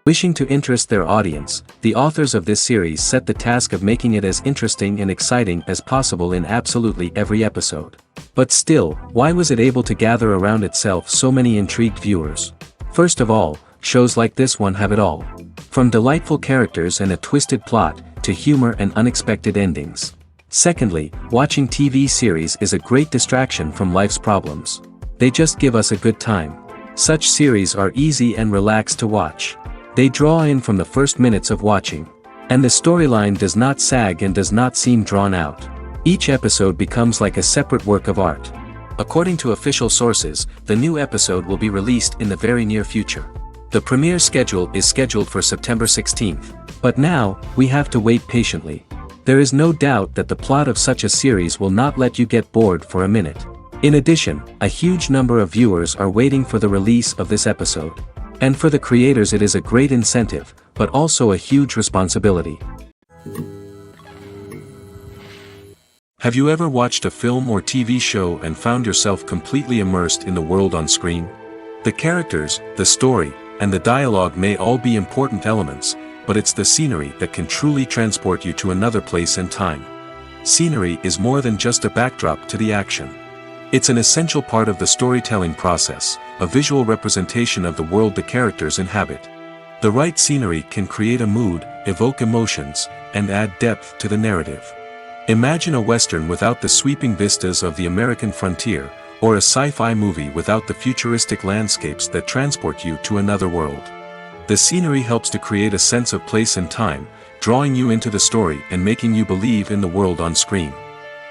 Wishing to interest their audience, the authors of this series set the task of making it as interesting and exciting as possible in absolutely every episode. But still, why was it able to gather around itself so many intrigued viewers? First of all, shows like this one have it all. From delightful characters and a twisted plot, to humor and unexpected endings. Secondly, watching TV series is a great distraction from life's problems. They just give us a good time. Such series are easy and relaxed to watch. They draw in from the first minutes of watching. And the storyline does not sag and does not seem drawn out. Each episode becomes like a separate work of art. According to official sources, the new episode will be released in the very near future. The premiere schedule is scheduled for September 16th. But now, we have to wait patiently. There is no doubt that the plot of such a series will not let you get bored for a minute. In addition, a huge number of viewers are waiting for the release of this episode. And for the creators it is a great incentive, but also a huge responsibility. Have you ever watched a film or TV show and found yourself completely immersed in the world on screen? The characters, the story, and the dialogue may all be important elements, but it's the scenery that can truly transport you to another place and time. Scenery is more than just a backdrop to the action. It's an essential part of the storytelling process, a visual representation of the world the characters inhabit. The right scenery can create a mood, evoke emotions, and add depth to the narrative. Imagine a Western without the sweeping vistas of the American frontier, or a sci-fi movie without the futuristic landscapes that transport you to another world. The scenery helps to create a sense of place and time, drawing you into the story and making you believe in the world on screen.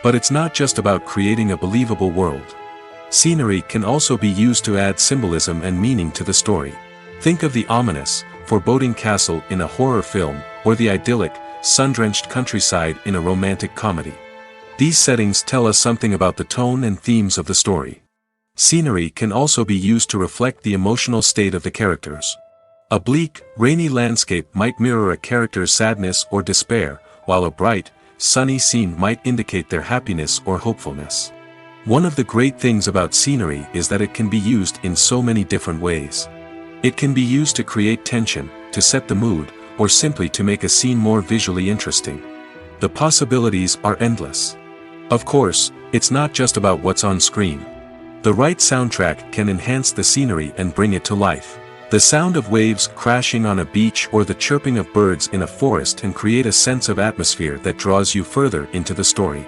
But it's not just about creating a believable world. Scenery can also be used to add symbolism and meaning to the story. Think of the ominous, foreboding castle in a horror film, or the idyllic, sun-drenched countryside in a romantic comedy. These settings tell us something about the tone and themes of the story. Scenery can also be used to reflect the emotional state of the characters. A bleak, rainy landscape might mirror a character's sadness or despair, while a bright, sunny scene might indicate their happiness or hopefulness. One of the great things about scenery is that it can be used in so many different ways. It can be used to create tension, to set the mood, or simply to make a scene more visually interesting. The possibilities are endless. Of course, it's not just about what's on screen. The right soundtrack can enhance the scenery and bring it to life. The sound of waves crashing on a beach or the chirping of birds in a forest can create a sense of atmosphere that draws you further into the story.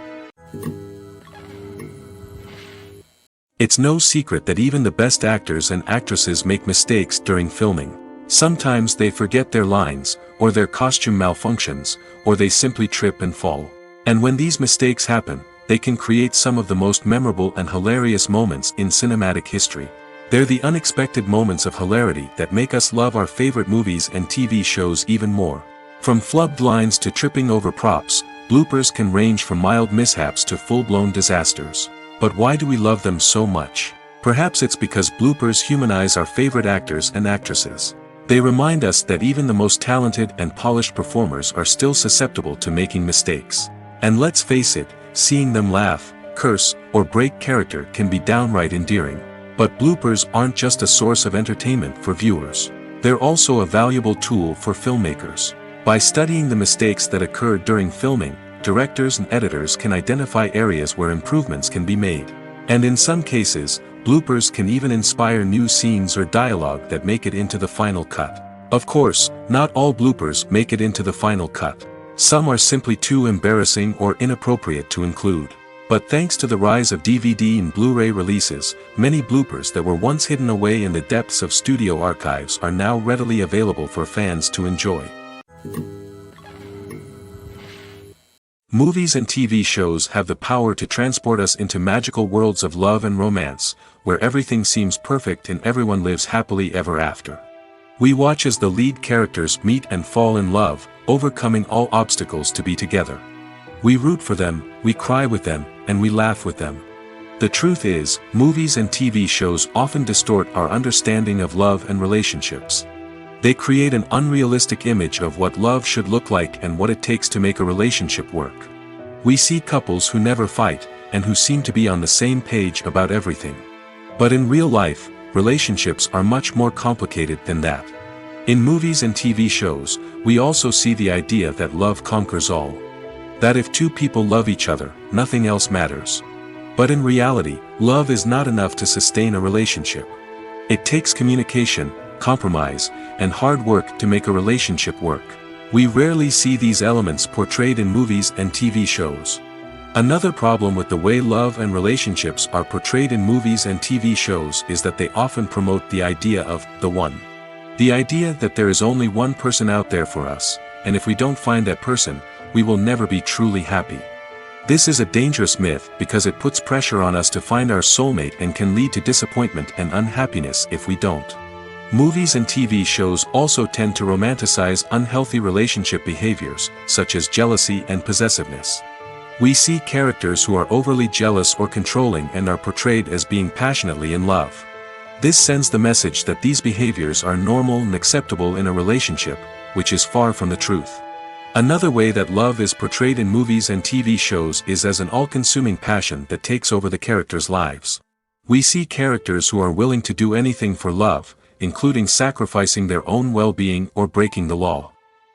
It's no secret that even the best actors and actresses make mistakes during filming. Sometimes they forget their lines, or their costume malfunctions, or they simply trip and fall. And when these mistakes happen, they can create some of the most memorable and hilarious moments in cinematic history. They're the unexpected moments of hilarity that make us love our favorite movies and TV shows even more. From flubbed lines to tripping over props, bloopers can range from mild mishaps to full-blown disasters. But why do we love them so much? Perhaps it's because bloopers humanize our favorite actors and actresses. They remind us that even the most talented and polished performers are still susceptible to making mistakes. And let's face it, seeing them laugh, curse, or break character can be downright endearing. But bloopers aren't just a source of entertainment for viewers. They're also a valuable tool for filmmakers. By studying the mistakes that occurred during filming, directors and editors can identify areas where improvements can be made. And in some cases, bloopers can even inspire new scenes or dialogue that make it into the final cut. Of course, not all bloopers make it into the final cut. Some are simply too embarrassing or inappropriate to include. But thanks to the rise of DVD and Blu-ray releases, many bloopers that were once hidden away in the depths of studio archives are now readily available for fans to enjoy. Movies and TV shows have the power to transport us into magical worlds of love and romance, where everything seems perfect and everyone lives happily ever after. We watch as the lead characters meet and fall in love, overcoming all obstacles to be together. We root for them, we cry with them, and we laugh with them. The truth is, movies and TV shows often distort our understanding of love and relationships. They create an unrealistic image of what love should look like and what it takes to make a relationship work. We see couples who never fight, and who seem to be on the same page about everything. But in real life, relationships are much more complicated than that. In movies and TV shows, we also see the idea that love conquers all. That if two people love each other, nothing else matters. But in reality, love is not enough to sustain a relationship. It takes communication, compromise, and hard work to make a relationship work. We rarely see these elements portrayed in movies and TV shows. Another problem with the way love and relationships are portrayed in movies and TV shows is that they often promote the idea of the one. The idea that there is only one person out there for us, and if we don't find that person, we will never be truly happy. This is a dangerous myth because it puts pressure on us to find our soulmate and can lead to disappointment and unhappiness if we don't. Movies and TV shows also tend to romanticize unhealthy relationship behaviors, such as jealousy and possessiveness. We see characters who are overly jealous or controlling and are portrayed as being passionately in love. This sends the message that these behaviors are normal and acceptable in a relationship, which is far from the truth. Another way that love is portrayed in movies and TV shows is as an all-consuming passion that takes over the characters' lives. We see characters who are willing to do anything for love, including sacrificing their own well-being or breaking the law.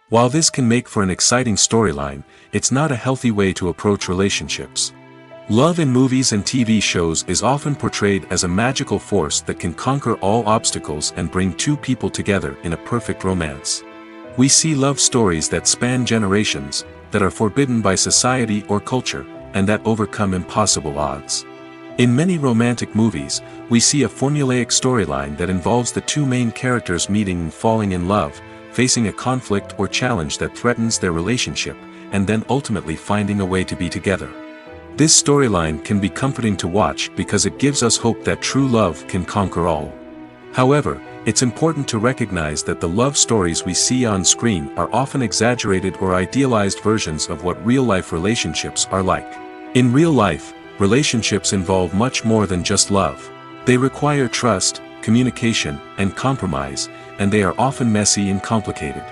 While this can make for an exciting storyline, it's not a healthy way to approach relationships. Love in movies and TV shows is often portrayed as a magical force that can conquer all obstacles and bring two people together in a perfect romance. We see love stories that span generations, that are forbidden by society or culture, and that overcome impossible odds. In many romantic movies, we see a formulaic storyline that involves the two main characters meeting and falling in love, facing a conflict or challenge that threatens their relationship, and then ultimately finding a way to be together. This storyline can be comforting to watch because it gives us hope that true love can conquer all. However, it's important to recognize that the love stories we see on screen are often exaggerated or idealized versions of what real-life relationships are like. In real life, relationships involve much more than just love. They require trust, communication, and compromise, and they are often messy and complicated.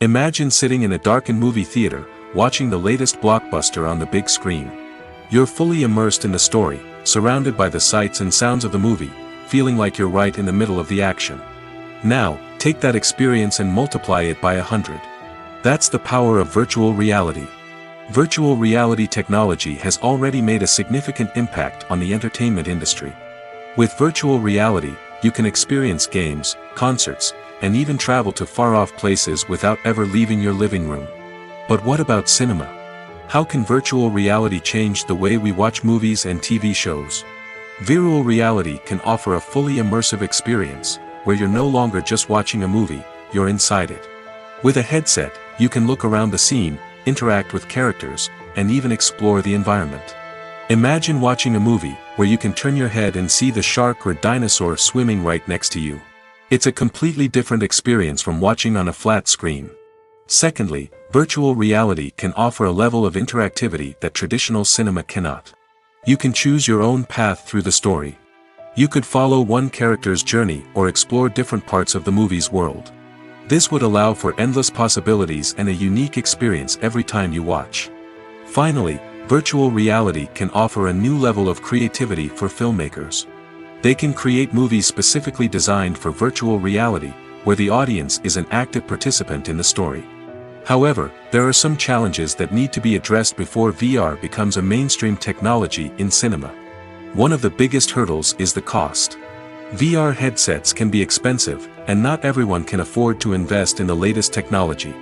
Imagine sitting in a darkened movie theater, watching the latest blockbuster on the big screen. You're fully immersed in the story, surrounded by the sights and sounds of the movie, feeling like you're right in the middle of the action. Now, take that experience and multiply it by 100. That's the power of virtual reality. Virtual reality technology has already made a significant impact on the entertainment industry. With virtual reality, you can experience games, concerts, and even travel to far-off places without ever leaving your living room. But what about cinema? How can virtual reality change the way we watch movies and TV shows? Virtual reality can offer a fully immersive experience, where you're no longer just watching a movie, you're inside it. With a headset, you can look around the scene, interact with characters, and even explore the environment. Imagine watching a movie, where you can turn your head and see the shark or dinosaur swimming right next to you. It's a completely different experience from watching on a flat screen. Secondly, virtual reality can offer a level of interactivity that traditional cinema cannot. You can choose your own path through the story. You could follow one character's journey or explore different parts of the movie's world. This would allow for endless possibilities and a unique experience every time you watch. Finally, virtual reality can offer a new level of creativity for filmmakers. They can create movies specifically designed for virtual reality, where the audience is an active participant in the story. However, there are some challenges that need to be addressed before VR becomes a mainstream technology in cinema. One of the biggest hurdles is the cost. VR headsets can be expensive, and not everyone can afford to invest in the latest technology.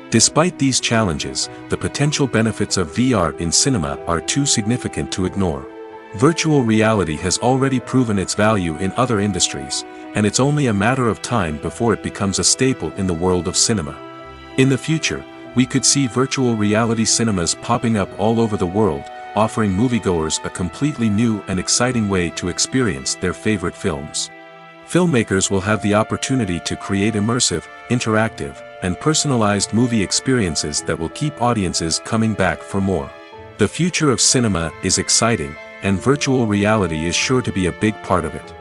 Despite these challenges, the potential benefits of VR in cinema are too significant to ignore. Virtual reality has already proven its value in other industries, and it's only a matter of time before it becomes a staple in the world of cinema. In the future, we could see virtual reality cinemas popping up all over the world, offering moviegoers a completely new and exciting way to experience their favorite films. Filmmakers will have the opportunity to create immersive, interactive, and personalized movie experiences that will keep audiences coming back for more. The future of cinema is exciting, and virtual reality is sure to be a big part of it.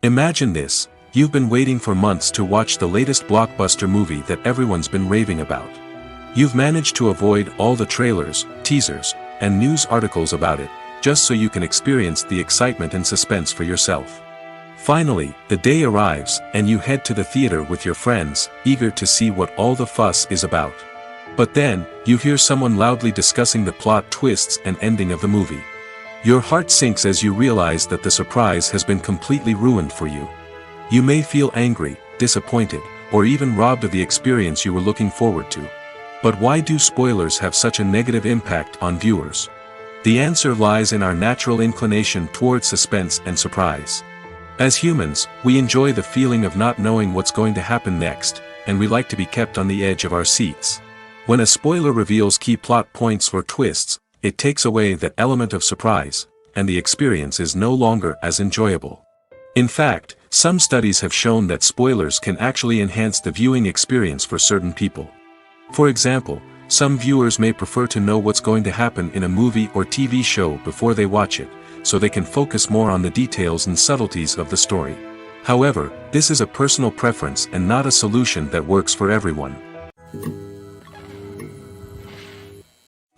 Imagine this. You've been waiting for months to watch the latest blockbuster movie that everyone's been raving about. You've managed to avoid all the trailers, teasers, and news articles about it, just so you can experience the excitement and suspense for yourself. Finally, the day arrives, and you head to the theater with your friends, eager to see what all the fuss is about. But then, you hear someone loudly discussing the plot twists and ending of the movie. Your heart sinks as you realize that the surprise has been completely ruined for you. You may feel angry, disappointed, or even robbed of the experience you were looking forward to. But why do spoilers have such a negative impact on viewers? The answer lies in our natural inclination towards suspense and surprise. As humans, we enjoy the feeling of not knowing what's going to happen next, and we like to be kept on the edge of our seats. When a spoiler reveals key plot points or twists, it takes away that element of surprise, and the experience is no longer as enjoyable. In fact, some studies have shown that spoilers can actually enhance the viewing experience for certain people. For example, some viewers may prefer to know what's going to happen in a movie or TV show before they watch it, so they can focus more on the details and subtleties of the story. However, this is a personal preference and not a solution that works for everyone.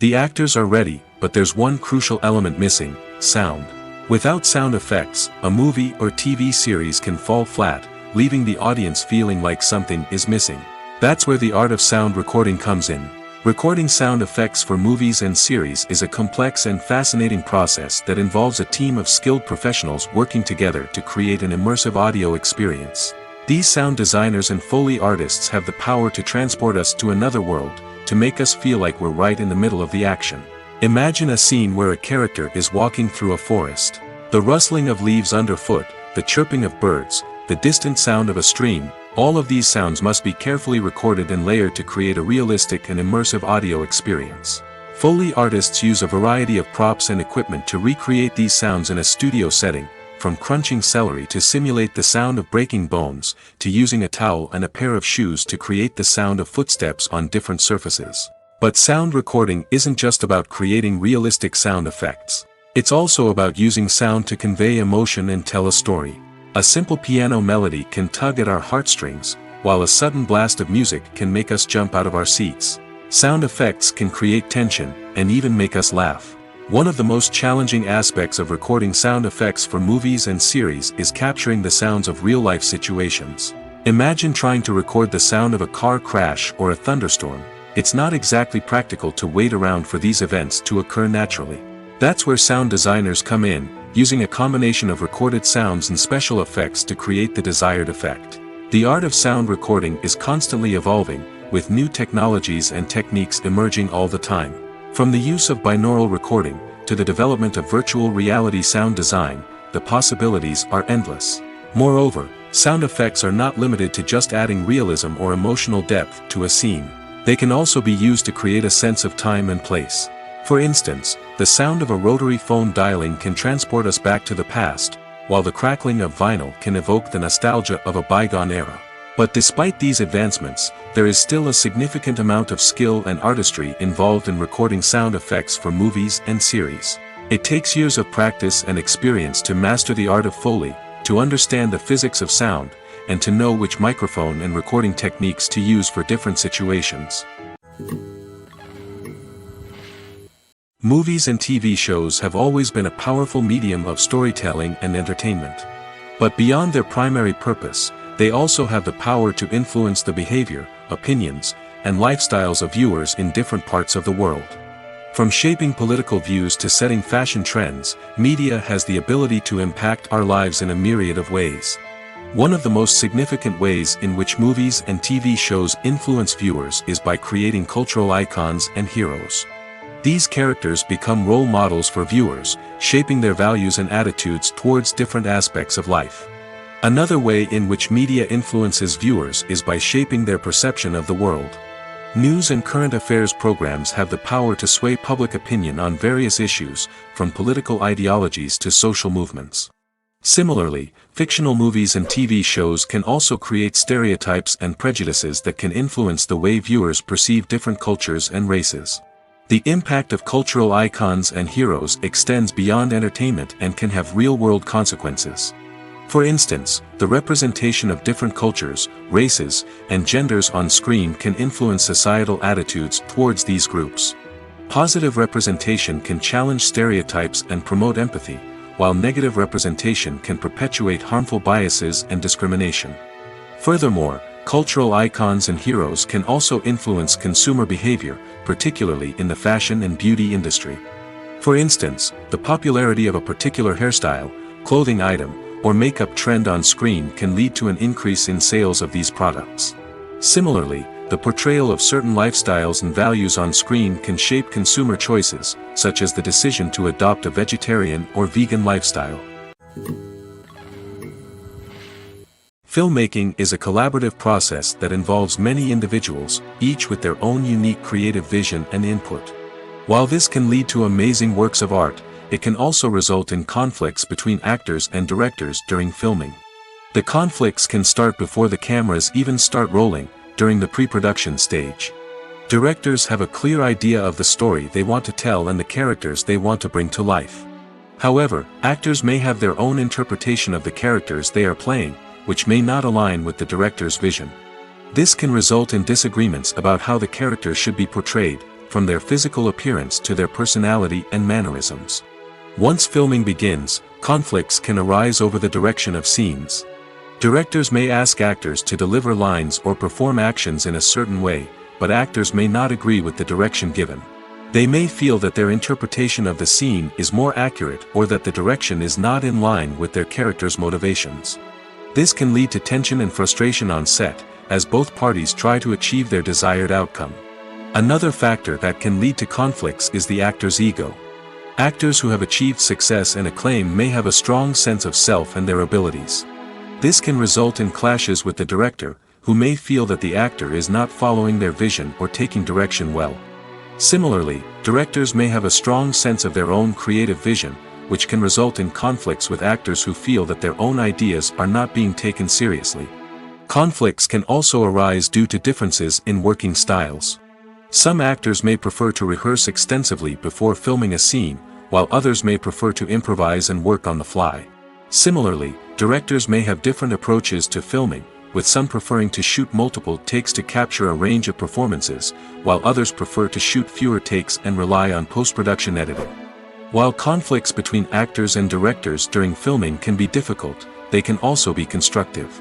The actors are ready, but there's one crucial element missing: sound. Without sound effects, a movie or TV series can fall flat, leaving the audience feeling like something is missing. That's where the art of sound recording comes in. Recording sound effects for movies and series is a complex and fascinating process that involves a team of skilled professionals working together to create an immersive audio experience. These sound designers and Foley artists have the power to transport us to another world, to make us feel like we're right in the middle of the action. Imagine a scene where a character is walking through a forest. The rustling of leaves underfoot, the chirping of birds, the distant sound of a stream, all of these sounds must be carefully recorded and layered to create a realistic and immersive audio experience. Foley artists use a variety of props and equipment to recreate these sounds in a studio setting, from crunching celery to simulate the sound of breaking bones, to using a towel and a pair of shoes to create the sound of footsteps on different surfaces. But sound recording isn't just about creating realistic sound effects. It's also about using sound to convey emotion and tell a story. A simple piano melody can tug at our heartstrings, while a sudden blast of music can make us jump out of our seats. Sound effects can create tension, and even make us laugh. One of the most challenging aspects of recording sound effects for movies and series is capturing the sounds of real-life situations. Imagine trying to record the sound of a car crash or a thunderstorm. It's not exactly practical to wait around for these events to occur naturally. That's where sound designers come in, using a combination of recorded sounds and special effects to create the desired effect. The art of sound recording is constantly evolving, with new technologies and techniques emerging all the time. From the use of binaural recording, to the development of virtual reality sound design, the possibilities are endless. Moreover, sound effects are not limited to just adding realism or emotional depth to a scene. They can also be used to create a sense of time and place. For instance, the sound of a rotary phone dialing can transport us back to the past, while the crackling of vinyl can evoke the nostalgia of a bygone era. But despite these advancements, there is still a significant amount of skill and artistry involved in recording sound effects for movies and series. It takes years of practice and experience to master the art of Foley, to understand the physics of sound, and to know which microphone and recording techniques to use for different situations. Movies and TV shows have always been a powerful medium of storytelling and entertainment. But beyond their primary purpose, they also have the power to influence the behavior, opinions, and lifestyles of viewers in different parts of the world. From shaping political views to setting fashion trends, media has the ability to impact our lives in a myriad of ways. One of the most significant ways in which movies and TV shows influence viewers is by creating cultural icons and heroes. These characters become role models for viewers, shaping their values and attitudes towards different aspects of life. Another way in which media influences viewers is by shaping their perception of the world. News and current affairs programs have the power to sway public opinion on various issues, from political ideologies to social movements. Similarly, fictional movies and TV shows can also create stereotypes and prejudices that can influence the way viewers perceive different cultures and races. The impact of cultural icons and heroes extends beyond entertainment and can have real-world consequences. For instance, the representation of different cultures, races, and genders on screen can influence societal attitudes towards these groups. Positive representation can challenge stereotypes and promote empathy, while negative representation can perpetuate harmful biases and discrimination. Furthermore, cultural icons and heroes can also influence consumer behavior, particularly in the fashion and beauty industry. For instance, the popularity of a particular hairstyle, clothing item, or makeup trend on screen can lead to an increase in sales of these products. Similarly, the portrayal of certain lifestyles and values on screen can shape consumer choices, such as the decision to adopt a vegetarian or vegan lifestyle. Filmmaking is a collaborative process that involves many individuals, each with their own unique creative vision and input. While this can lead to amazing works of art, it can also result in conflicts between actors and directors during filming. The conflicts can start before the cameras even start rolling, during the pre-production stage. Directors have a clear idea of the story they want to tell and the characters they want to bring to life. However, actors may have their own interpretation of the characters they are playing, which may not align with the director's vision. This can result in disagreements about how the characters should be portrayed, from their physical appearance to their personality and mannerisms. Once filming begins, conflicts can arise over the direction of scenes. Directors may ask actors to deliver lines or perform actions in a certain way, but actors may not agree with the direction given. They may feel that their interpretation of the scene is more accurate or that the direction is not in line with their character's motivations. This can lead to tension and frustration on set, as both parties try to achieve their desired outcome. Another factor that can lead to conflicts is the actor's ego. Actors who have achieved success and acclaim may have a strong sense of self and their abilities. This can result in clashes with the director, who may feel that the actor is not following their vision or taking direction well. Similarly, directors may have a strong sense of their own creative vision, which can result in conflicts with actors who feel that their own ideas are not being taken seriously. Conflicts can also arise due to differences in working styles. Some actors may prefer to rehearse extensively before filming a scene, while others may prefer to improvise and work on the fly. Similarly, directors may have different approaches to filming, with some preferring to shoot multiple takes to capture a range of performances, while others prefer to shoot fewer takes and rely on post-production editing. While conflicts between actors and directors during filming can be difficult, they can also be constructive.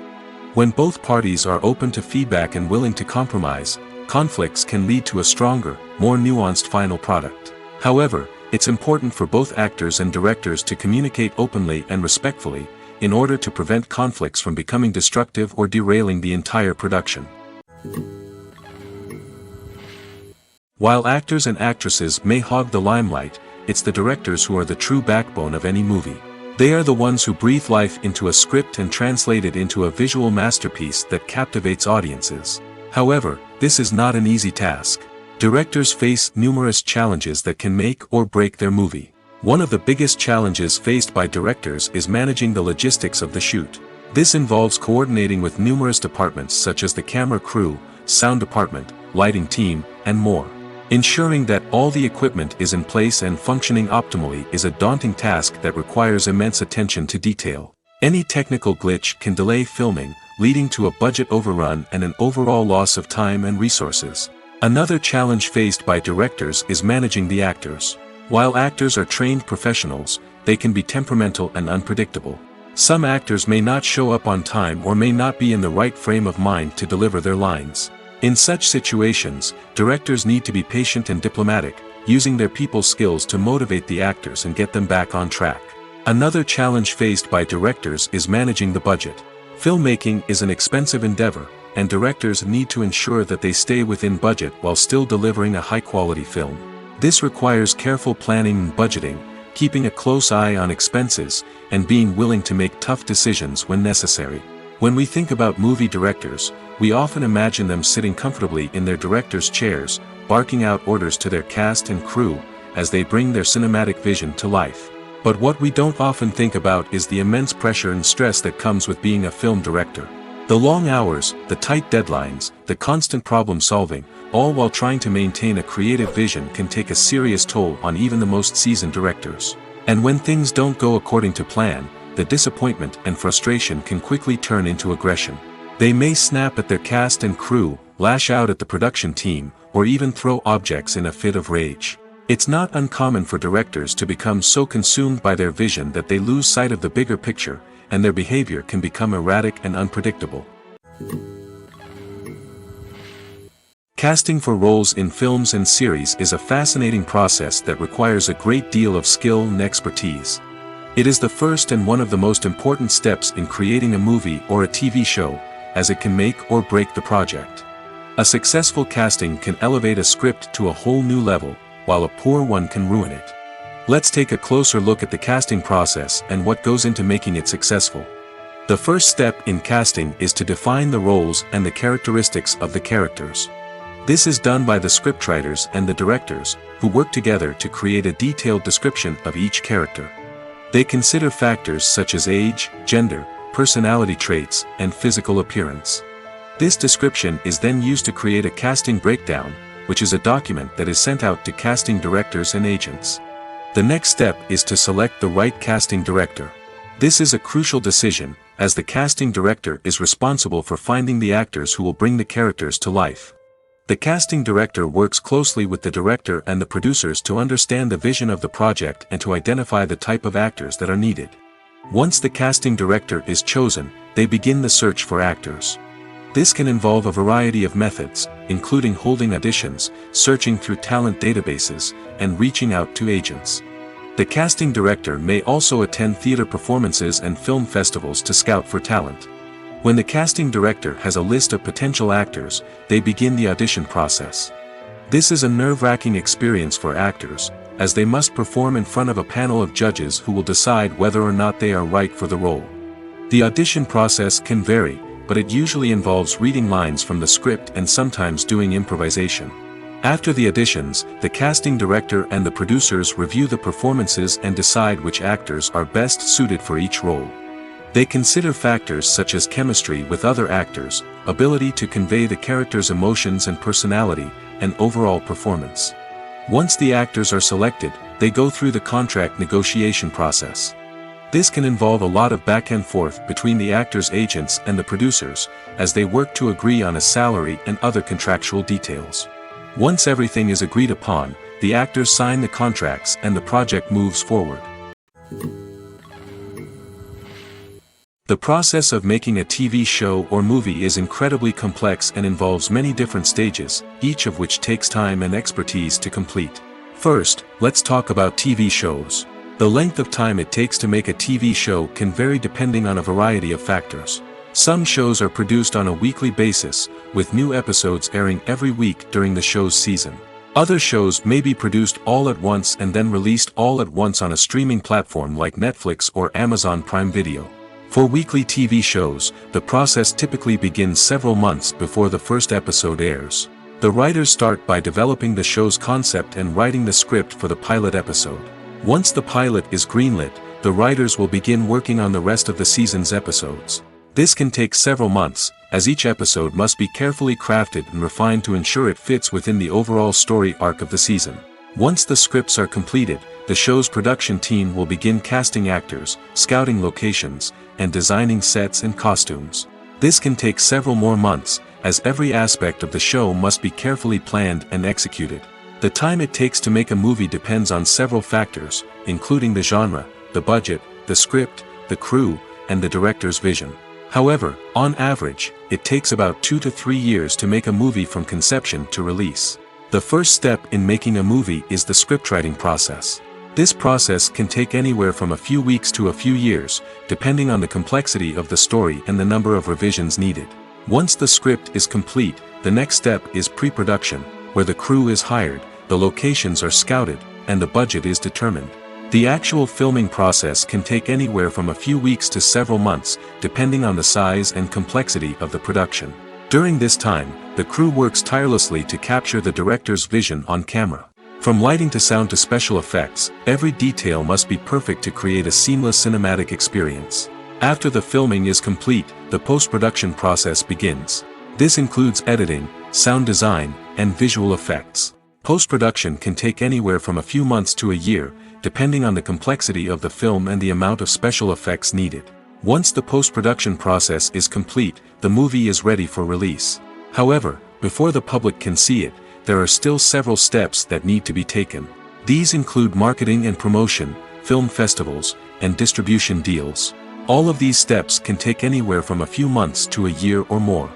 When both parties are open to feedback and willing to compromise, conflicts can lead to a stronger, more nuanced final product. However, it's important for both actors and directors to communicate openly and respectfully, in order to prevent conflicts from becoming destructive or derailing the entire production. While actors and actresses may hog the limelight, it's the directors who are the true backbone of any movie. They are the ones who breathe life into a script and translate it into a visual masterpiece that captivates audiences. However, this is not an easy task. Directors face numerous challenges that can make or break their movie. One of the biggest challenges faced by directors is managing the logistics of the shoot. This involves coordinating with numerous departments such as the camera crew, sound department, lighting team, and more. Ensuring that all the equipment is in place and functioning optimally is a daunting task that requires immense attention to detail. Any technical glitch can delay filming, leading to a budget overrun and an overall loss of time and resources. Another challenge faced by directors is managing the actors. While actors are trained professionals, they can be temperamental and unpredictable. Some actors may not show up on time or may not be in the right frame of mind to deliver their lines. In such situations, directors need to be patient and diplomatic, using their people skills to motivate the actors and get them back on track. Another challenge faced by directors is managing the budget. Filmmaking is an expensive endeavor, and directors need to ensure that they stay within budget while still delivering a high-quality film. This requires careful planning and budgeting, keeping a close eye on expenses, and being willing to make tough decisions when necessary. When we think about movie directors, we often imagine them sitting comfortably in their director's chairs, barking out orders to their cast and crew, as they bring their cinematic vision to life. But what we don't often think about is the immense pressure and stress that comes with being a film director. The long hours, the tight deadlines, the constant problem solving, all while trying to maintain a creative vision can take a serious toll on even the most seasoned directors. And when things don't go according to plan, the disappointment and frustration can quickly turn into aggression. They may snap at their cast and crew, lash out at the production team, or even throw objects in a fit of rage. It's not uncommon for directors to become so consumed by their vision that they lose sight of the bigger picture, and their behavior can become erratic and unpredictable. Casting for roles in films and series is a fascinating process that requires a great deal of skill and expertise. It is the first and one of the most important steps in creating a movie or a TV show, as it can make or break the project. A successful casting can elevate a script to a whole new level, while a poor one can ruin it. Let's take a closer look at the casting process and what goes into making it successful. The first step in casting is to define the roles and the characteristics of the characters. This is done by the scriptwriters and the directors, who work together to create a detailed description of each character. They consider factors such as age, gender, personality traits, and physical appearance. This description is then used to create a casting breakdown, which is a document that is sent out to casting directors and agents. The next step is to select the right casting director. This is a crucial decision, as the casting director is responsible for finding the actors who will bring the characters to life. The casting director works closely with the director and the producers to understand the vision of the project and to identify the type of actors that are needed. Once the casting director is chosen, they begin the search for actors. This can involve a variety of methods, including holding auditions, searching through talent databases, and reaching out to agents. The casting director may also attend theater performances and film festivals to scout for talent. When the casting director has a list of potential actors, they begin the audition process. This is a nerve-wracking experience for actors, as they must perform in front of a panel of judges who will decide whether or not they are right for the role. The audition process can vary, but it usually involves reading lines from the script and sometimes doing improvisation. After the auditions, the casting director and the producers review the performances and decide which actors are best suited for each role. They consider factors such as chemistry with other actors, ability to convey the character's emotions and personality, and overall performance. Once the actors are selected, they go through the contract negotiation process. This can involve a lot of back and forth between the actors' agents and the producers, as they work to agree on a salary and other contractual details. Once everything is agreed upon, the actors sign the contracts and the project moves forward. The process of making a TV show or movie is incredibly complex and involves many different stages, each of which takes time and expertise to complete. First, let's talk about TV shows. The length of time it takes to make a TV show can vary depending on a variety of factors. Some shows are produced on a weekly basis, with new episodes airing every week during the show's season. Other shows may be produced all at once and then released all at once on a streaming platform like Netflix or Amazon Prime Video. For weekly TV shows, the process typically begins several months before the first episode airs. The writers start by developing the show's concept and writing the script for the pilot episode. Once the pilot is greenlit, the writers will begin working on the rest of the season's episodes. This can take several months, as each episode must be carefully crafted and refined to ensure it fits within the overall story arc of the season. Once the scripts are completed, the show's production team will begin casting actors, scouting locations, and designing sets and costumes. This can take several more months, as every aspect of the show must be carefully planned and executed. The time it takes to make a movie depends on several factors, including the genre, the budget, the script, the crew, and the director's vision. However, on average, it takes about 2 to 3 years to make a movie from conception to release. The first step in making a movie is the scriptwriting process. This process can take anywhere from a few weeks to a few years, depending on the complexity of the story and the number of revisions needed. Once the script is complete, the next step is pre-production, where the crew is hired, the locations are scouted, and the budget is determined. The actual filming process can take anywhere from a few weeks to several months, depending on the size and complexity of the production. During this time, the crew works tirelessly to capture the director's vision on camera. From lighting to sound to special effects, every detail must be perfect to create a seamless cinematic experience. After the filming is complete, the post-production process begins. This includes editing, sound design, and visual effects. Post-production can take anywhere from a few months to a year, depending on the complexity of the film and the amount of special effects needed. Once the post-production process is complete, the movie is ready for release. However, before the public can see it, there are still several steps that need to be taken. These include marketing and promotion, film festivals, and distribution deals. All of these steps can take anywhere from a few months to a year or more.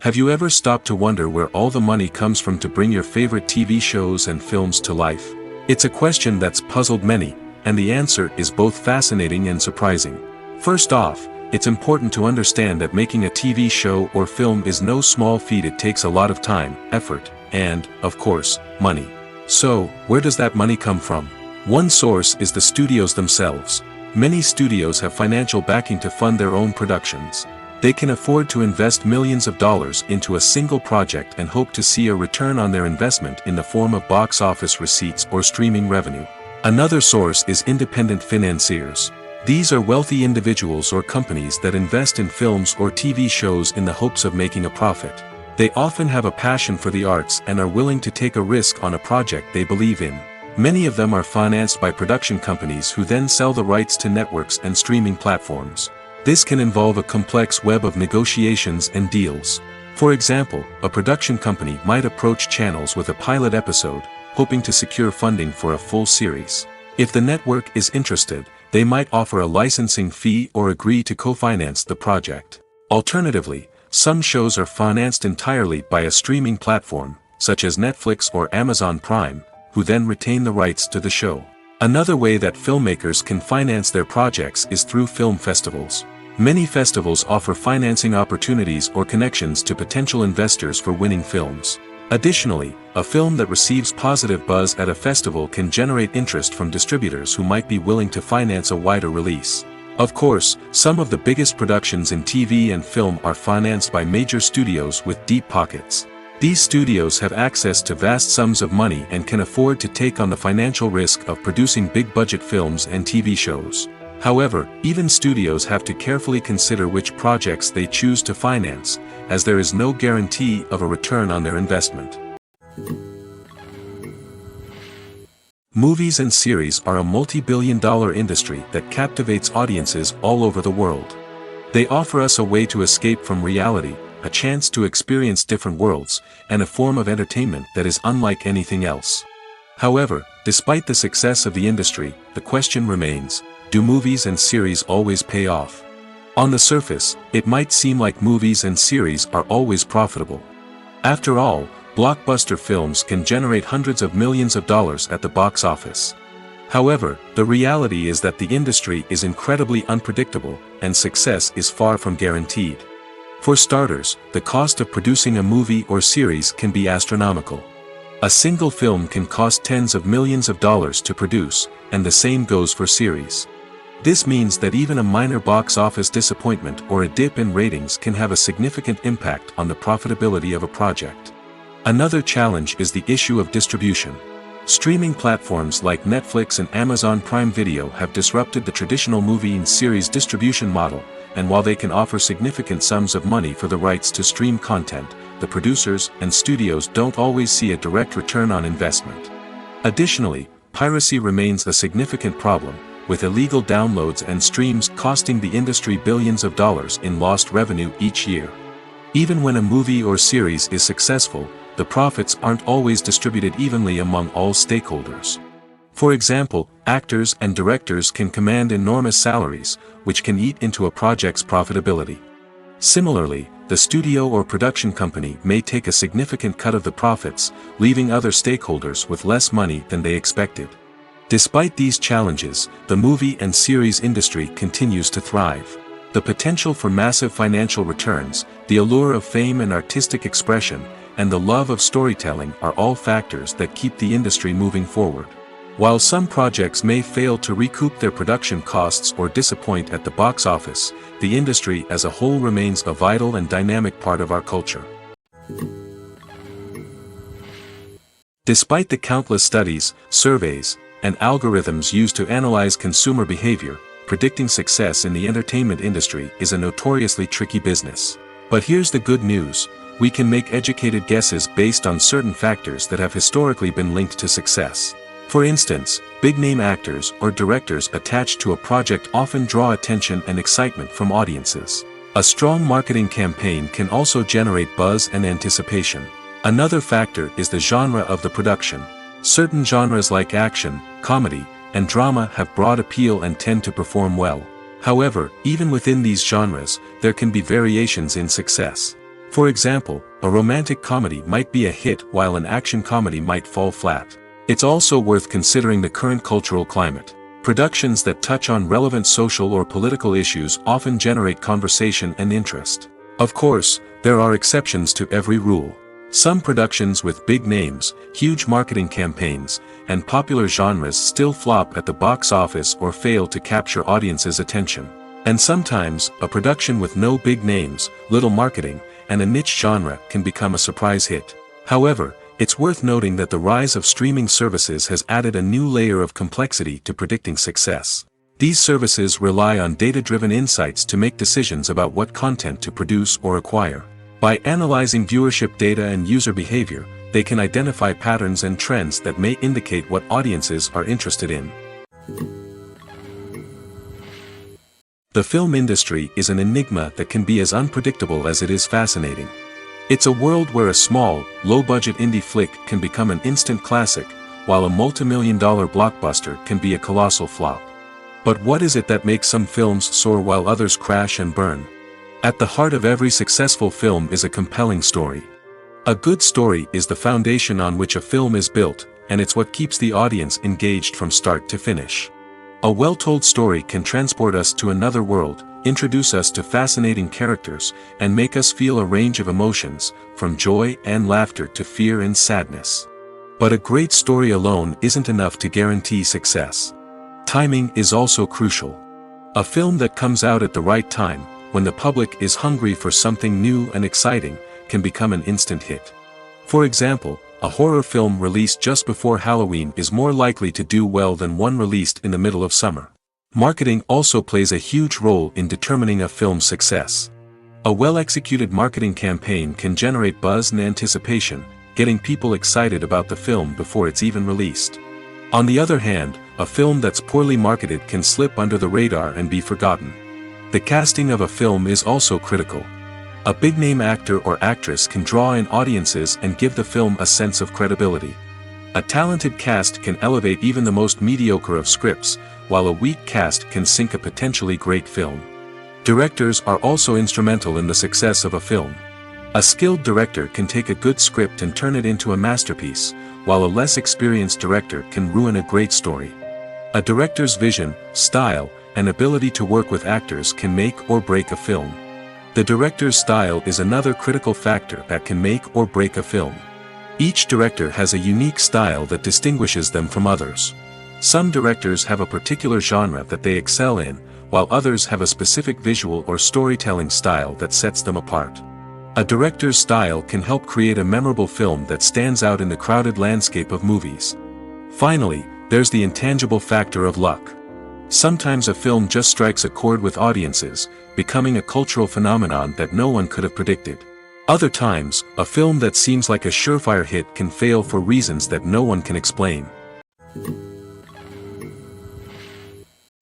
Have you ever stopped to wonder where all the money comes from to bring your favorite TV shows and films to life? It's a question that's puzzled many, and the answer is both fascinating and surprising. First off, it's important to understand that making a TV show or film is no small feat. It takes a lot of time, effort, and, of course, money. So, where does that money come from? One source is the studios themselves. Many studios have financial backing to fund their own productions. They can afford to invest millions of dollars into a single project and hope to see a return on their investment in the form of box office receipts or streaming revenue. Another source is independent financiers. These are wealthy individuals or companies that invest in films or TV shows in the hopes of making a profit. They often have a passion for the arts and are willing to take a risk on a project they believe in. Many of them are financed by production companies who then sell the rights to networks and streaming platforms. This can involve a complex web of negotiations and deals. For example, a production company might approach channels with a pilot episode, hoping to secure funding for a full series. If the network is interested, they might offer a licensing fee or agree to co-finance the project. Alternatively, some shows are financed entirely by a streaming platform, such as Netflix or Amazon Prime, who then retain the rights to the show. Another way that filmmakers can finance their projects is through film festivals. Many festivals offer financing opportunities or connections to potential investors for winning films. Additionally, a film that receives positive buzz at a festival can generate interest from distributors who might be willing to finance a wider release. Of course, some of the biggest productions in TV and film are financed by major studios with deep pockets. These studios have access to vast sums of money and can afford to take on the financial risk of producing big-budget films and TV shows. However, even studios have to carefully consider which projects they choose to finance, as there is no guarantee of a return on their investment. Movies and series are a multi-billion-dollar industry that captivates audiences all over the world. They offer us a way to escape from reality, a chance to experience different worlds, and a form of entertainment that is unlike anything else. However, despite the success of the industry, the question remains, do movies and series always pay off? On the surface, it might seem like movies and series are always profitable. After all, blockbuster films can generate hundreds of millions of dollars at the box office. However, the reality is that the industry is incredibly unpredictable, and success is far from guaranteed. For starters, the cost of producing a movie or series can be astronomical. A single film can cost tens of millions of dollars to produce, and the same goes for series. This means that even a minor box office disappointment or a dip in ratings can have a significant impact on the profitability of a project. Another challenge is the issue of distribution. Streaming platforms like Netflix and Amazon Prime Video have disrupted the traditional movie and series distribution model, and while they can offer significant sums of money for the rights to stream content, the producers and studios don't always see a direct return on investment. Additionally, piracy remains a significant problem, with illegal downloads and streams costing the industry billions of dollars in lost revenue each year. Even when a movie or series is successful, the profits aren't always distributed evenly among all stakeholders. For example, actors and directors can command enormous salaries, which can eat into a project's profitability. Similarly, the studio or production company may take a significant cut of the profits, leaving other stakeholders with less money than they expected. Despite these challenges, the movie and series industry continues to thrive. The potential for massive financial returns, the allure of fame and artistic expression, and the love of storytelling are all factors that keep the industry moving forward. While some projects may fail to recoup their production costs or disappoint at the box office, the industry as a whole remains a vital and dynamic part of our culture. Despite the countless studies, surveys, and algorithms used to analyze consumer behavior, predicting success in the entertainment industry is a notoriously tricky business. But here's the good news: we can make educated guesses based on certain factors that have historically been linked to success. For instance, big-name actors or directors attached to a project often draw attention and excitement from audiences. A strong marketing campaign can also generate buzz and anticipation. Another factor is the genre of the production. Certain genres like action, comedy, and drama have broad appeal and tend to perform well. However, even within these genres, there can be variations in success. For example, a romantic comedy might be a hit while an action comedy might fall flat. It's also worth considering the current cultural climate. Productions that touch on relevant social or political issues often generate conversation and interest. Of course, there are exceptions to every rule. Some productions with big names, huge marketing campaigns, and popular genres still flop at the box office or fail to capture audiences' attention. And sometimes, a production with no big names, little marketing, and a niche genre can become a surprise hit. However, it's worth noting that the rise of streaming services has added a new layer of complexity to predicting success. These services rely on data-driven insights to make decisions about what content to produce or acquire. By analyzing viewership data and user behavior, they can identify patterns and trends that may indicate what audiences are interested in. The film industry is an enigma that can be as unpredictable as it is fascinating. It's a world where a small, low-budget indie flick can become an instant classic, while a multi-million-dollar blockbuster can be a colossal flop. But what is it that makes some films soar while others crash and burn? At the heart of every successful film is a compelling story. A good story is the foundation on which a film is built, and it's what keeps the audience engaged from start to finish. A well-told story can transport us to another world, introduce us to fascinating characters, and make us feel a range of emotions, from joy and laughter to fear and sadness. But a great story alone isn't enough to guarantee success. Timing is also crucial. A film that comes out at the right time, when the public is hungry for something new and exciting, can become an instant hit. For example, a horror film released just before Halloween is more likely to do well than one released in the middle of summer. Marketing also plays a huge role in determining a film's success. A well-executed marketing campaign can generate buzz and anticipation, getting people excited about the film before it's even released. On the other hand, a film that's poorly marketed can slip under the radar and be forgotten. The casting of a film is also critical. A big-name actor or actress can draw in audiences and give the film a sense of credibility. A talented cast can elevate even the most mediocre of scripts, while a weak cast can sink a potentially great film. Directors are also instrumental in the success of a film. A skilled director can take a good script and turn it into a masterpiece, while a less experienced director can ruin a great story. A director's vision, style, and ability to work with actors can make or break a film. The director's style is another critical factor that can make or break a film. Each director has a unique style that distinguishes them from others. Some directors have a particular genre that they excel in, while others have a specific visual or storytelling style that sets them apart. A director's style can help create a memorable film that stands out in the crowded landscape of movies. Finally, there's the intangible factor of luck. Sometimes a film just strikes a chord with audiences, becoming a cultural phenomenon that no one could have predicted. Other times, a film that seems like a surefire hit can fail for reasons that no one can explain.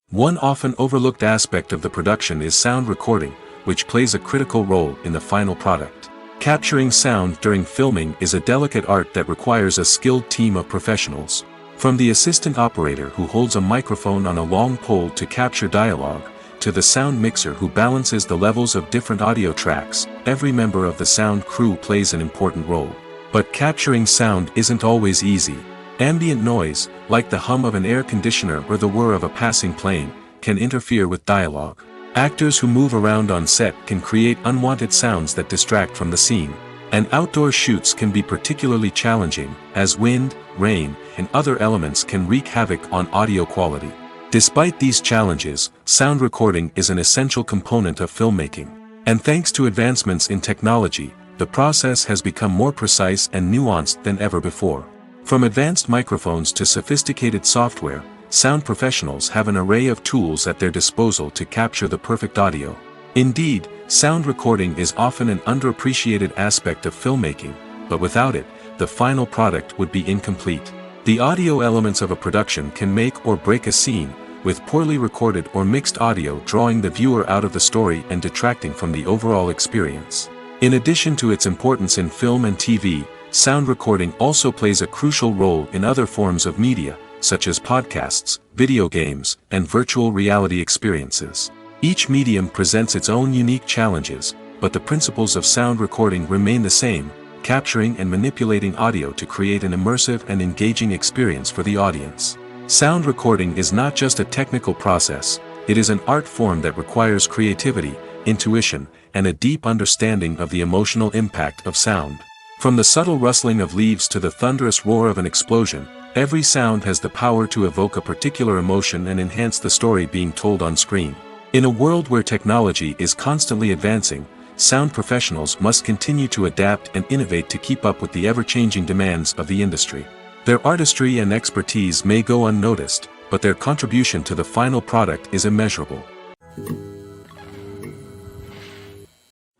One often overlooked aspect of the production is sound recording, which plays a critical role in the final product. Capturing sound during filming is a delicate art that requires a skilled team of professionals. From the assistant operator who holds a microphone on a long pole to capture dialogue, to the sound mixer who balances the levels of different audio tracks, every member of the sound crew plays an important role. But capturing sound isn't always easy. Ambient noise, like the hum of an air conditioner or the whir of a passing plane, can interfere with dialogue. Actors who move around on set can create unwanted sounds that distract from the scene. And outdoor shoots can be particularly challenging, as wind, rain, and other elements can wreak havoc on audio quality. Despite these challenges, sound recording is an essential component of filmmaking. And thanks to advancements in technology, the process has become more precise and nuanced than ever before. From advanced microphones to sophisticated software, sound professionals have an array of tools at their disposal to capture the perfect audio. Indeed, sound recording is often an underappreciated aspect of filmmaking, but without it, the final product would be incomplete. The audio elements of a production can make or break a scene, with poorly recorded or mixed audio drawing the viewer out of the story and detracting from the overall experience. In addition to its importance in film and TV, sound recording also plays a crucial role in other forms of media, such as podcasts, video games, and virtual reality experiences. Each medium presents its own unique challenges, but the principles of sound recording remain the same, capturing and manipulating audio to create an immersive and engaging experience for the audience. Sound recording is not just a technical process, it is an art form that requires creativity, intuition, and a deep understanding of the emotional impact of sound. From the subtle rustling of leaves to the thunderous roar of an explosion, every sound has the power to evoke a particular emotion and enhance the story being told on screen. In a world where technology is constantly advancing, sound professionals must continue to adapt and innovate to keep up with the ever-changing demands of the industry. Their artistry and expertise may go unnoticed, but their contribution to the final product is immeasurable.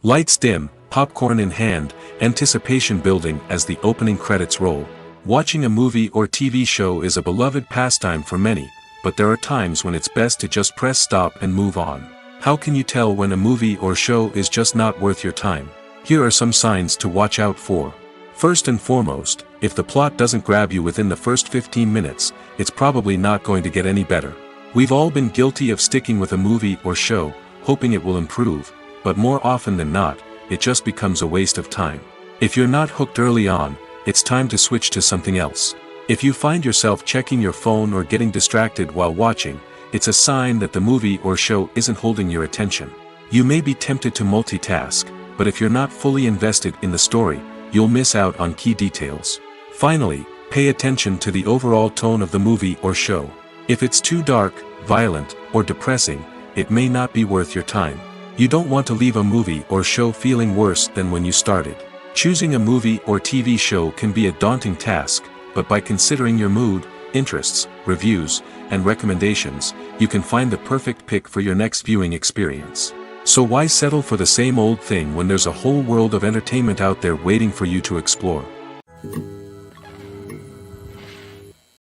Lights dim, popcorn in hand, anticipation building as the opening credits roll. Watching a movie or TV show is a beloved pastime for many, but there are times when it's best to just press stop and move on. How can you tell when a movie or show is just not worth your time? Here are some signs to watch out for. First and foremost, if the plot doesn't grab you within the first 15 minutes, it's probably not going to get any better. We've all been guilty of sticking with a movie or show, hoping it will improve, but more often than not, it just becomes a waste of time. If you're not hooked early on, it's time to switch to something else. If you find yourself checking your phone or getting distracted while watching, it's a sign that the movie or show isn't holding your attention. You may be tempted to multitask, but if you're not fully invested in the story, you'll miss out on key details. Finally, pay attention to the overall tone of the movie or show. If it's too dark, violent, or depressing, it may not be worth your time. You don't want to leave a movie or show feeling worse than when you started. Choosing a movie or TV show can be a daunting task, but by considering your mood, interests, reviews, and recommendations, you can find the perfect pick for your next viewing experience. So why settle for the same old thing when there's a whole world of entertainment out there waiting for you to explore?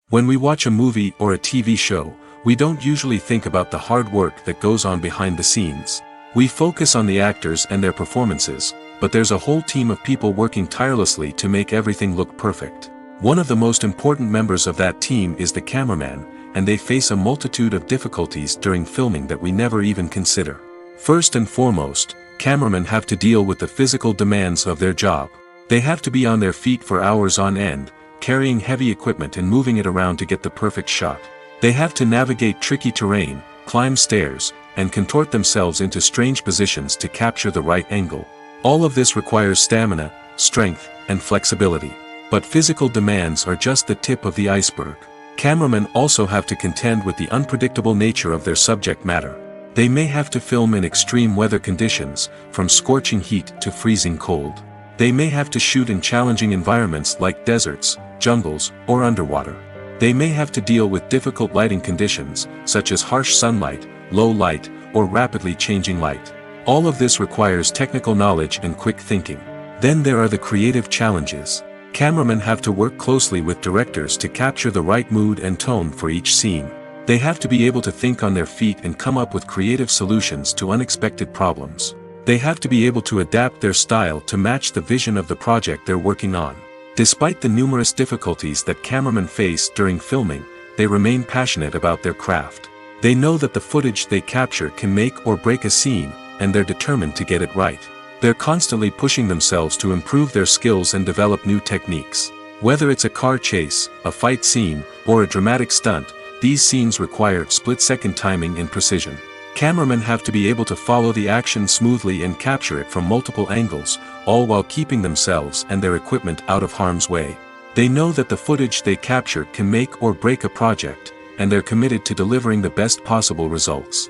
When we watch a movie or a TV show, we don't usually think about the hard work that goes on behind the scenes. We focus on the actors and their performances, but there's a whole team of people working tirelessly to make everything look perfect. One of the most important members of that team is the cameraman, and they face a multitude of difficulties during filming that we never even consider. First and foremost, cameramen have to deal with the physical demands of their job. They have to be on their feet for hours on end, carrying heavy equipment and moving it around to get the perfect shot. They have to navigate tricky terrain, climb stairs, and contort themselves into strange positions to capture the right angle. All of this requires stamina, strength, and flexibility. But physical demands are just the tip of the iceberg. Cameramen also have to contend with the unpredictable nature of their subject matter. They may have to film in extreme weather conditions, from scorching heat to freezing cold. They may have to shoot in challenging environments like deserts, jungles, or underwater. They may have to deal with difficult lighting conditions, such as harsh sunlight, low light, or rapidly changing light. All of this requires technical knowledge and quick thinking. Then there are the creative challenges. Cameramen have to work closely with directors to capture the right mood and tone for each scene. They have to be able to think on their feet and come up with creative solutions to unexpected problems. They have to be able to adapt their style to match the vision of the project they're working on. Despite the numerous difficulties that cameramen face during filming, they remain passionate about their craft. They know that the footage they capture can make or break a scene, and they're determined to get it right. They're constantly pushing themselves to improve their skills and develop new techniques. Whether it's a car chase, a fight scene, or a dramatic stunt, these scenes require split-second timing and precision. Cameramen have to be able to follow the action smoothly and capture it from multiple angles, all while keeping themselves and their equipment out of harm's way. They know that the footage they capture can make or break a project, and they're committed to delivering the best possible results.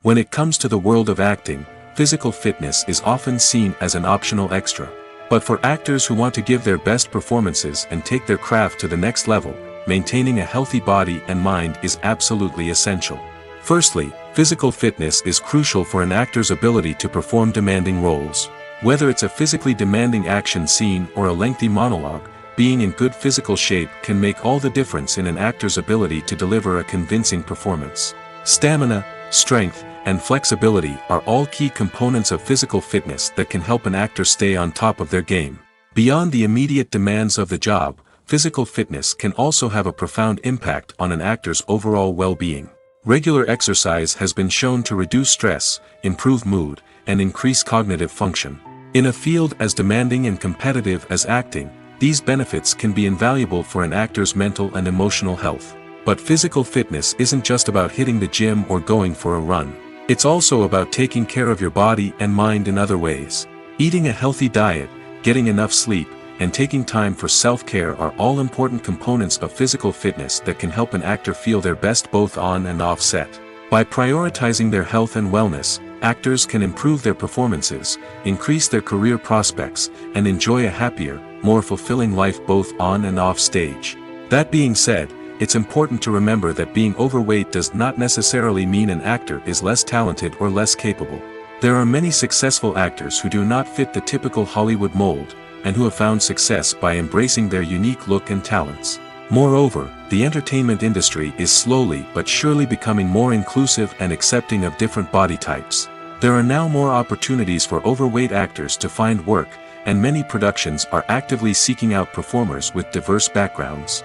When it comes to the world of acting, physical fitness is often seen as an optional extra. But for actors who want to give their best performances and take their craft to the next level, maintaining a healthy body and mind is absolutely essential. Firstly, physical fitness is crucial for an actor's ability to perform demanding roles. Whether it's a physically demanding action scene or a lengthy monologue, being in good physical shape can make all the difference in an actor's ability to deliver a convincing performance. Stamina, strength, and flexibility are all key components of physical fitness that can help an actor stay on top of their game. Beyond the immediate demands of the job, physical fitness can also have a profound impact on an actor's overall well-being. Regular exercise has been shown to reduce stress, improve mood, and increase cognitive function. In a field as demanding and competitive as acting, these benefits can be invaluable for an actor's mental and emotional health. But physical fitness isn't just about hitting the gym or going for a run. It's also about taking care of your body and mind in other ways. Eating a healthy diet, getting enough sleep, and taking time for self-care are all important components of physical fitness that can help an actor feel their best both on and off set. By prioritizing their health and wellness, actors can improve their performances, increase their career prospects, and enjoy a happier, more fulfilling life both on and off stage. That being said, it's important to remember that being overweight does not necessarily mean an actor is less talented or less capable. There are many successful actors who do not fit the typical Hollywood mold, and who have found success by embracing their unique look and talents. Moreover, the entertainment industry is slowly but surely becoming more inclusive and accepting of different body types. There are now more opportunities for overweight actors to find work, and many productions are actively seeking out performers with diverse backgrounds.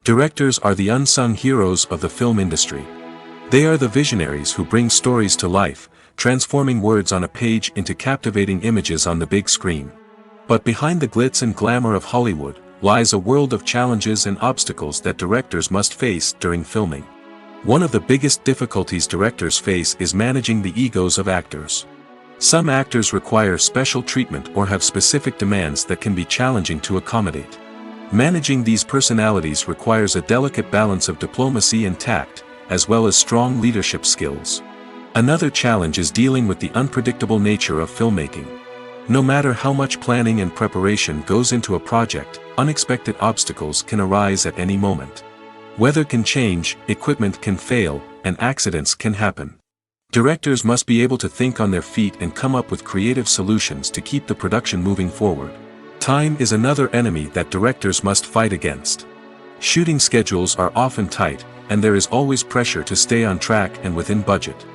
Directors are the unsung heroes of the film industry. They are the visionaries who bring stories to life, transforming words on a page into captivating images on the big screen. But behind the glitz and glamour of Hollywood lies a world of challenges and obstacles that directors must face during filming. One of the biggest difficulties directors face is managing the egos of actors. Some actors require special treatment or have specific demands that can be challenging to accommodate. Managing these personalities requires a delicate balance of diplomacy and tact, as well as strong leadership skills. Another challenge is dealing with the unpredictable nature of filmmaking. No matter how much planning and preparation goes into a project, unexpected obstacles can arise at any moment. Weather can change, equipment can fail, and accidents can happen. Directors must be able to think on their feet and come up with creative solutions to keep the production moving forward. Time is another enemy that directors must fight against. Shooting schedules are often tight, and there is always pressure to stay on track and within budget.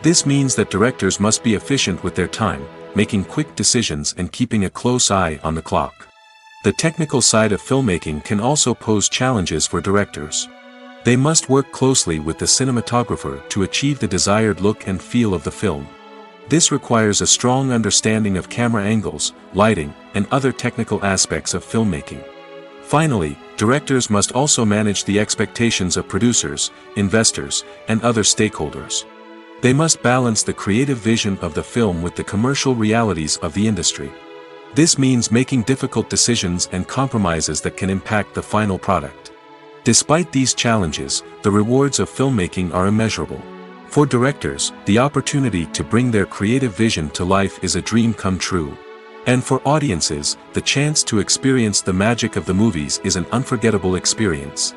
This means that directors must be efficient with their time, making quick decisions and keeping a close eye on the clock. The technical side of filmmaking can also pose challenges for directors. They must work closely with the cinematographer to achieve the desired look and feel of the film. This requires a strong understanding of camera angles, lighting, and other technical aspects of filmmaking. Finally, directors must also manage the expectations of producers, investors, and other stakeholders. They must balance the creative vision of the film with the commercial realities of the industry. This means making difficult decisions and compromises that can impact the final product. Despite these challenges, the rewards of filmmaking are immeasurable. For directors, the opportunity to bring their creative vision to life is a dream come true. And for audiences, the chance to experience the magic of the movies is an unforgettable experience.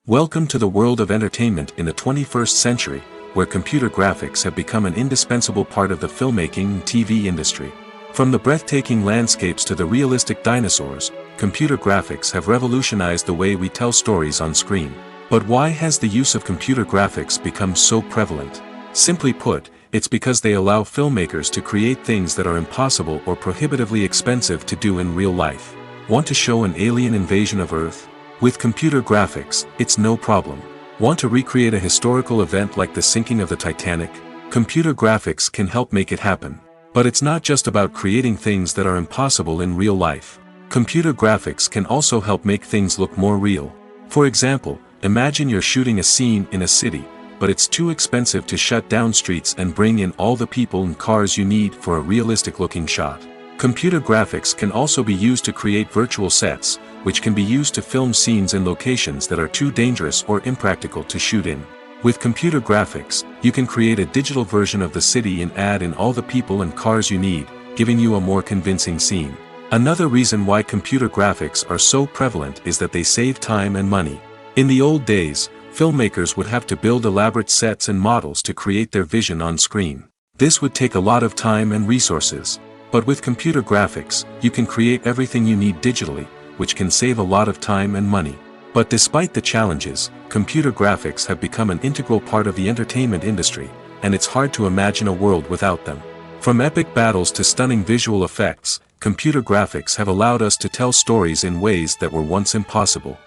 Welcome to the world of entertainment in the 21st century, where computer graphics have become an indispensable part of the filmmaking and TV industry. From the breathtaking landscapes to the realistic dinosaurs, computer graphics have revolutionized the way we tell stories on screen. But why has the use of computer graphics become so prevalent? Simply put, it's because they allow filmmakers to create things that are impossible or prohibitively expensive to do in real life. Want to show an alien invasion of Earth? With computer graphics, it's no problem. Want to recreate a historical event like the sinking of the Titanic? Computer graphics can help make it happen. But it's not just about creating things that are impossible in real life. Computer graphics can also help make things look more real. For example, imagine you're shooting a scene in a city, but it's too expensive to shut down streets and bring in all the people and cars you need for a realistic-looking shot. Computer graphics can also be used to create virtual sets, which can be used to film scenes in locations that are too dangerous or impractical to shoot in. With computer graphics, you can create a digital version of the city and add in all the people and cars you need, giving you a more convincing scene. Another reason why computer graphics are so prevalent is that they save time and money. In the old days, filmmakers would have to build elaborate sets and models to create their vision on screen. This would take a lot of time and resources. But with computer graphics, you can create everything you need digitally, which can save a lot of time and money. But despite the challenges, computer graphics have become an integral part of the entertainment industry, and it's hard to imagine a world without them. From epic battles to stunning visual effects, computer graphics have allowed us to tell stories in ways that were once impossible.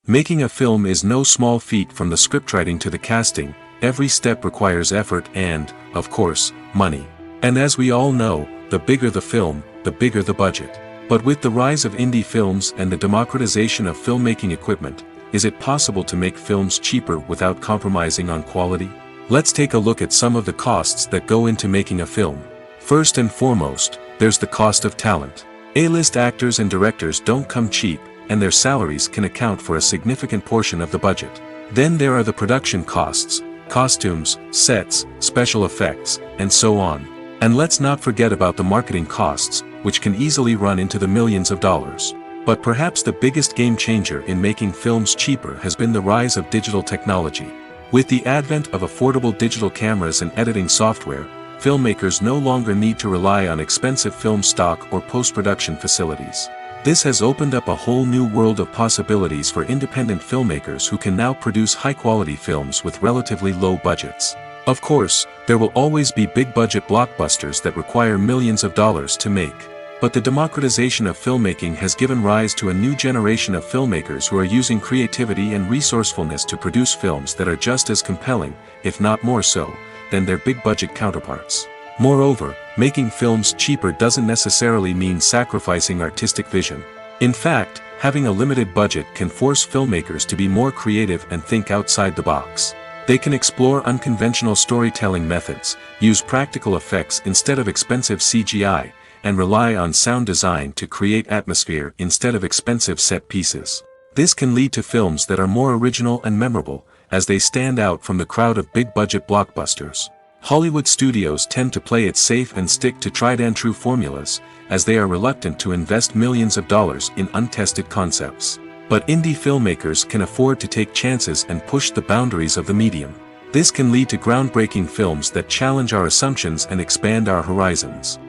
Making a film is no small feat. From the scriptwriting to the casting, every step requires effort and, of course, money. And as we all know, the bigger the film, the bigger the budget. But with the rise of indie films and the democratization of filmmaking equipment, is it possible to make films cheaper without compromising on quality? Let's take a look at some of the costs that go into making a film. First and foremost, there's the cost of talent. A-list actors and directors don't come cheap, and their salaries can account for a significant portion of the budget. Then there are the production costs, costumes, sets, special effects, and so on. And let's not forget about the marketing costs, which can easily run into the millions of dollars. But perhaps the biggest game changer in making films cheaper has been the rise of digital technology. With the advent of affordable digital cameras and editing software, filmmakers no longer need to rely on expensive film stock or post-production facilities. This has opened up a whole new world of possibilities for independent filmmakers who can now produce high-quality films with relatively low budgets. Of course, there will always be big-budget blockbusters that require millions of dollars to make. But the democratization of filmmaking has given rise to a new generation of filmmakers who are using creativity and resourcefulness to produce films that are just as compelling, if not more so, than their big-budget counterparts. Moreover, making films cheaper doesn't necessarily mean sacrificing artistic vision. In fact, having a limited budget can force filmmakers to be more creative and think outside the box. They can explore unconventional storytelling methods, use practical effects instead of expensive CGI, and rely on sound design to create atmosphere instead of expensive set pieces. This can lead to films that are more original and memorable, as they stand out from the crowd of big-budget blockbusters. Hollywood studios tend to play it safe and stick to tried-and-true formulas, as they are reluctant to invest millions of dollars in untested concepts. But indie filmmakers can afford to take chances and push the boundaries of the medium. This can lead to groundbreaking films that challenge our assumptions and expand our horizons.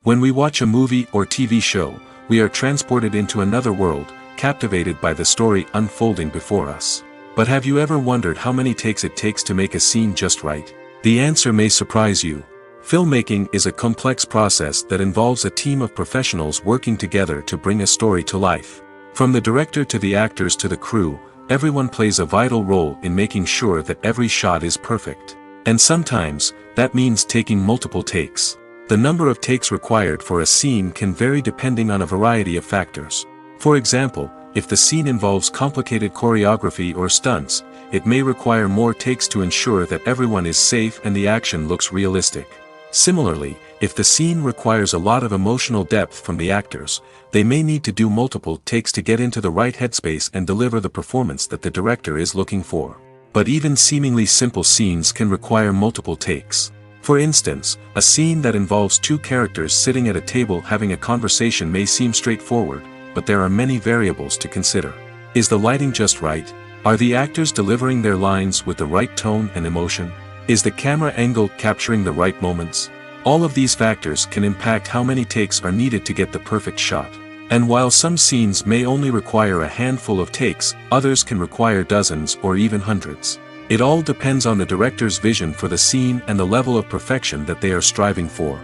When we watch a movie or TV show, we are transported into another world, captivated by the story unfolding before us. But have you ever wondered how many takes it takes to make a scene just right? The answer may surprise you. Filmmaking is a complex process that involves a team of professionals working together to bring a story to life. From the director to the actors to the crew, everyone plays a vital role in making sure that every shot is perfect. And sometimes, that means taking multiple takes. The number of takes required for a scene can vary depending on a variety of factors. For example, if the scene involves complicated choreography or stunts, it may require more takes to ensure that everyone is safe and the action looks realistic. Similarly, if the scene requires a lot of emotional depth from the actors, they may need to do multiple takes to get into the right headspace and deliver the performance that the director is looking for. But even seemingly simple scenes can require multiple takes. For instance, a scene that involves two characters sitting at a table having a conversation may seem straightforward, but there are many variables to consider. Is the lighting just right? Are the actors delivering their lines with the right tone and emotion? Is the camera angle capturing the right moments? All of these factors can impact how many takes are needed to get the perfect shot. And while some scenes may only require a handful of takes, others can require dozens or even hundreds. It all depends on the director's vision for the scene and the level of perfection that they are striving for.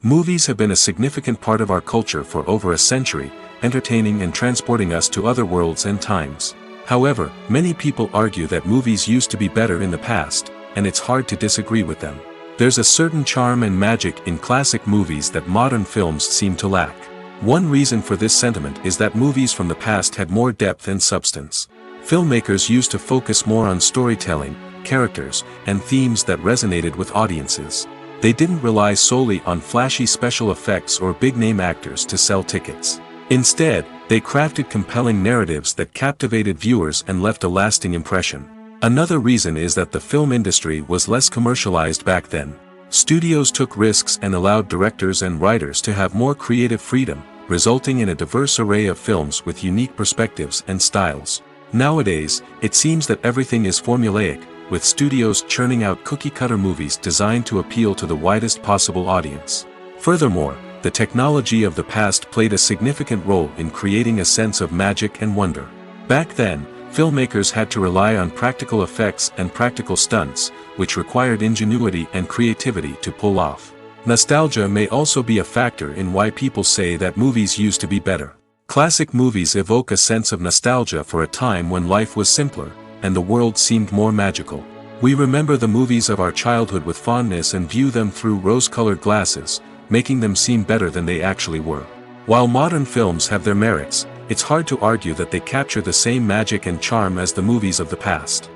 Movies have been a significant part of our culture for over a century, entertaining and transporting us to other worlds and times. However, many people argue that movies used to be better in the past, and it's hard to disagree with them. There's a certain charm and magic in classic movies that modern films seem to lack. One reason for this sentiment is that movies from the past had more depth and substance. Filmmakers used to focus more on storytelling, characters, and themes that resonated with audiences. They didn't rely solely on flashy special effects or big-name actors to sell tickets. Instead, they crafted compelling narratives that captivated viewers and left a lasting impression. Another reason is that the film industry was less commercialized back then. Studios took risks and allowed directors and writers to have more creative freedom, resulting in a diverse array of films with unique perspectives and styles. Nowadays, it seems that everything is formulaic, with studios churning out cookie-cutter movies designed to appeal to the widest possible audience. Furthermore, the technology of the past played a significant role in creating a sense of magic and wonder. Back then, filmmakers had to rely on practical effects and practical stunts, which required ingenuity and creativity to pull off. Nostalgia may also be a factor in why people say that movies used to be better. Classic movies evoke a sense of nostalgia for a time when life was simpler, and the world seemed more magical. We remember the movies of our childhood with fondness and view them through rose-colored glasses, making them seem better than they actually were. While modern films have their merits, it's hard to argue that they capture the same magic and charm as the movies of the past.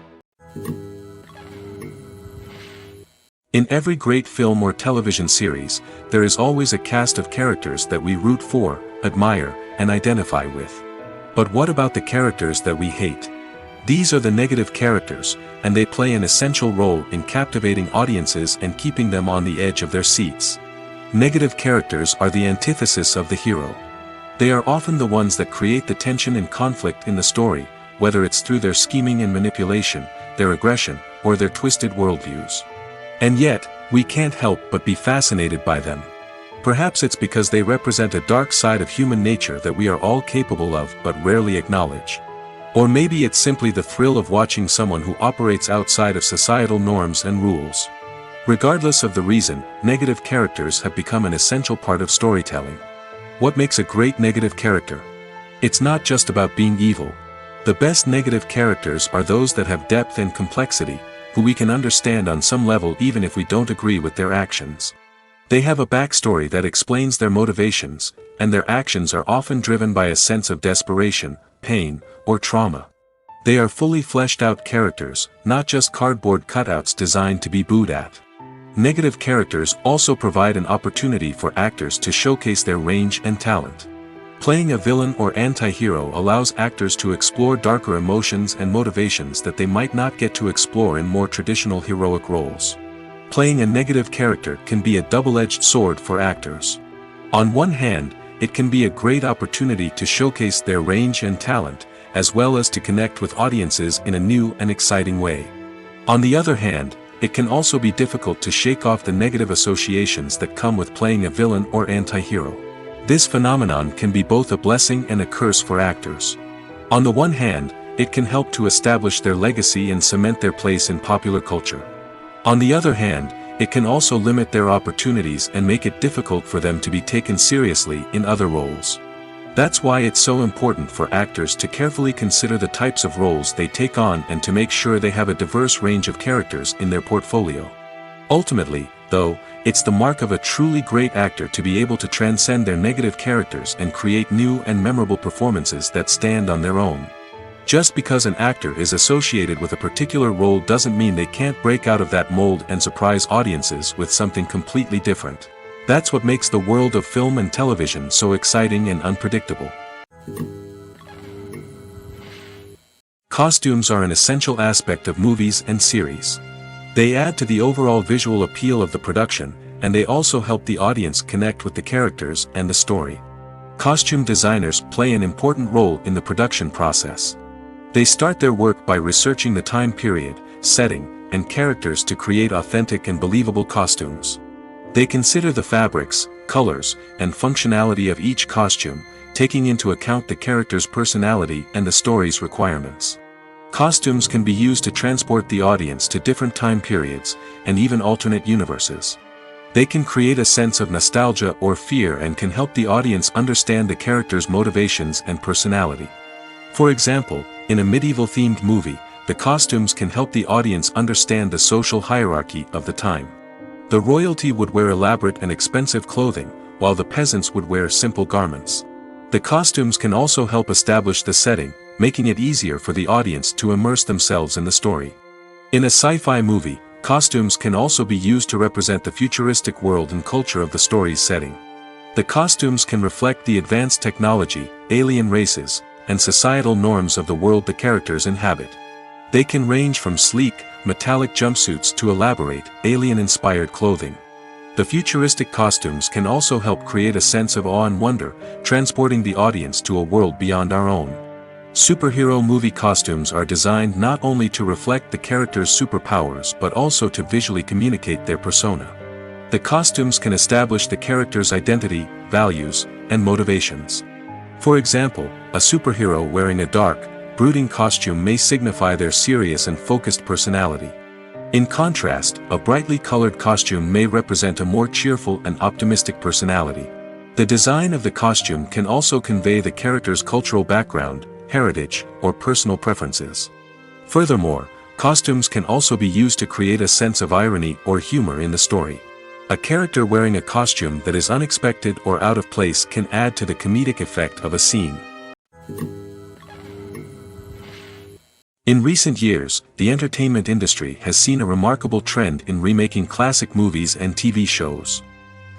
In every great film or television series, there is always a cast of characters that we root for, admire, and identify with. But what about the characters that we hate? These are the negative characters, and they play an essential role in captivating audiences and keeping them on the edge of their seats. Negative characters are the antithesis of the hero. They are often the ones that create the tension and conflict in the story, whether it's through their scheming and manipulation, their aggression, or their twisted worldviews. And yet, we can't help but be fascinated by them. Perhaps it's because they represent a dark side of human nature that we are all capable of but rarely acknowledge. Or maybe it's simply the thrill of watching someone who operates outside of societal norms and rules. Regardless of the reason, negative characters have become an essential part of storytelling. What makes a great negative character? It's not just about being evil. The best negative characters are those that have depth and complexity, who we can understand on some level even if we don't agree with their actions. They have a backstory that explains their motivations, and their actions are often driven by a sense of desperation, pain, or trauma. They are fully fleshed out characters, not just cardboard cutouts designed to be booed at. Negative characters also provide an opportunity for actors to showcase their range and talent. Playing a villain or anti-hero allows actors to explore darker emotions and motivations that they might not get to explore in more traditional heroic roles. Playing a negative character can be a double-edged sword for actors. On one hand, it can be a great opportunity to showcase their range and talent, as well as to connect with audiences in a new and exciting way. On the other hand, it can also be difficult to shake off the negative associations that come with playing a villain or anti-hero. This phenomenon can be both a blessing and a curse for actors. On the one hand, it can help to establish their legacy and cement their place in popular culture. On the other hand, it can also limit their opportunities and make it difficult for them to be taken seriously in other roles. That's why it's so important for actors to carefully consider the types of roles they take on and to make sure they have a diverse range of characters in their portfolio. Ultimately, though, it's the mark of a truly great actor to be able to transcend their negative characters and create new and memorable performances that stand on their own. Just because an actor is associated with a particular role doesn't mean they can't break out of that mold and surprise audiences with something completely different. That's what makes the world of film and television so exciting and unpredictable. Costumes are an essential aspect of movies and series. They add to the overall visual appeal of the production, and they also help the audience connect with the characters and the story. Costume designers play an important role in the production process. They start their work by researching the time period, setting, and characters to create authentic and believable costumes. They consider the fabrics, colors, and functionality of each costume, taking into account the character's personality and the story's requirements. Costumes can be used to transport the audience to different time periods, and even alternate universes. They can create a sense of nostalgia or fear and can help the audience understand the character's motivations and personality. For example, in a medieval-themed movie, the costumes can help the audience understand the social hierarchy of the time. The royalty would wear elaborate and expensive clothing, while the peasants would wear simple garments. The costumes can also help establish the setting, making it easier for the audience to immerse themselves in the story. In a sci-fi movie, costumes can also be used to represent the futuristic world and culture of the story's setting. The costumes can reflect the advanced technology, alien races, and societal norms of the world the characters inhabit. They can range from sleek, metallic jumpsuits to elaborate, alien-inspired clothing. The futuristic costumes can also help create a sense of awe and wonder, transporting the audience to a world beyond our own. Superhero movie costumes are designed not only to reflect the character's superpowers but also to visually communicate their persona. The costumes can establish the character's identity, values, and motivations. For example, a superhero wearing a dark, brooding costume may signify their serious and focused personality. In contrast, a brightly colored costume may represent a more cheerful and optimistic personality. The design of the costume can also convey the character's cultural background, heritage, or personal preferences. Furthermore, costumes can also be used to create a sense of irony or humor in the story. A character wearing a costume that is unexpected or out of place can add to the comedic effect of a scene. In recent years, the entertainment industry has seen a remarkable trend in remaking classic movies and TV shows.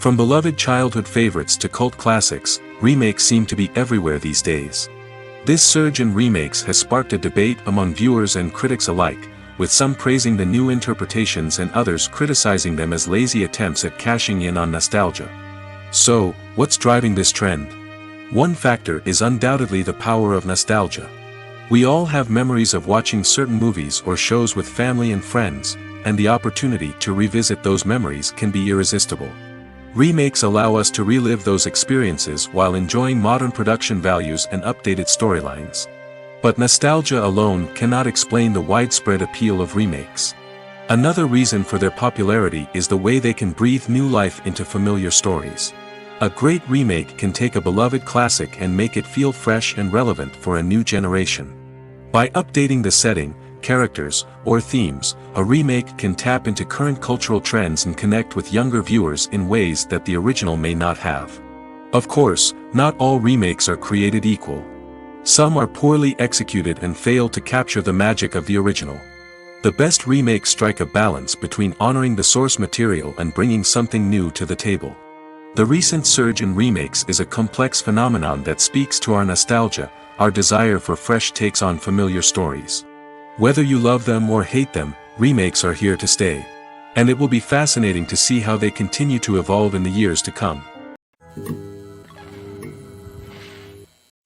From beloved childhood favorites to cult classics, remakes seem to be everywhere these days. This surge in remakes has sparked a debate among viewers and critics alike, with some praising the new interpretations and others criticizing them as lazy attempts at cashing in on nostalgia. So, what's driving this trend? One factor is undoubtedly the power of nostalgia. We all have memories of watching certain movies or shows with family and friends, and the opportunity to revisit those memories can be irresistible. Remakes allow us to relive those experiences while enjoying modern production values and updated storylines. But nostalgia alone cannot explain the widespread appeal of remakes. Another reason for their popularity is the way they can breathe new life into familiar stories. A great remake can take a beloved classic and make it feel fresh and relevant for a new generation. By updating the setting, characters, or themes, a remake can tap into current cultural trends and connect with younger viewers in ways that the original may not have. Of course, not all remakes are created equal. Some are poorly executed and fail to capture the magic of the original. The best remakes strike a balance between honoring the source material and bringing something new to the table. The recent surge in remakes is a complex phenomenon that speaks to our nostalgia, our desire for fresh takes on familiar stories. Whether you love them or hate them, remakes are here to stay. And it will be fascinating to see how they continue to evolve in the years to come.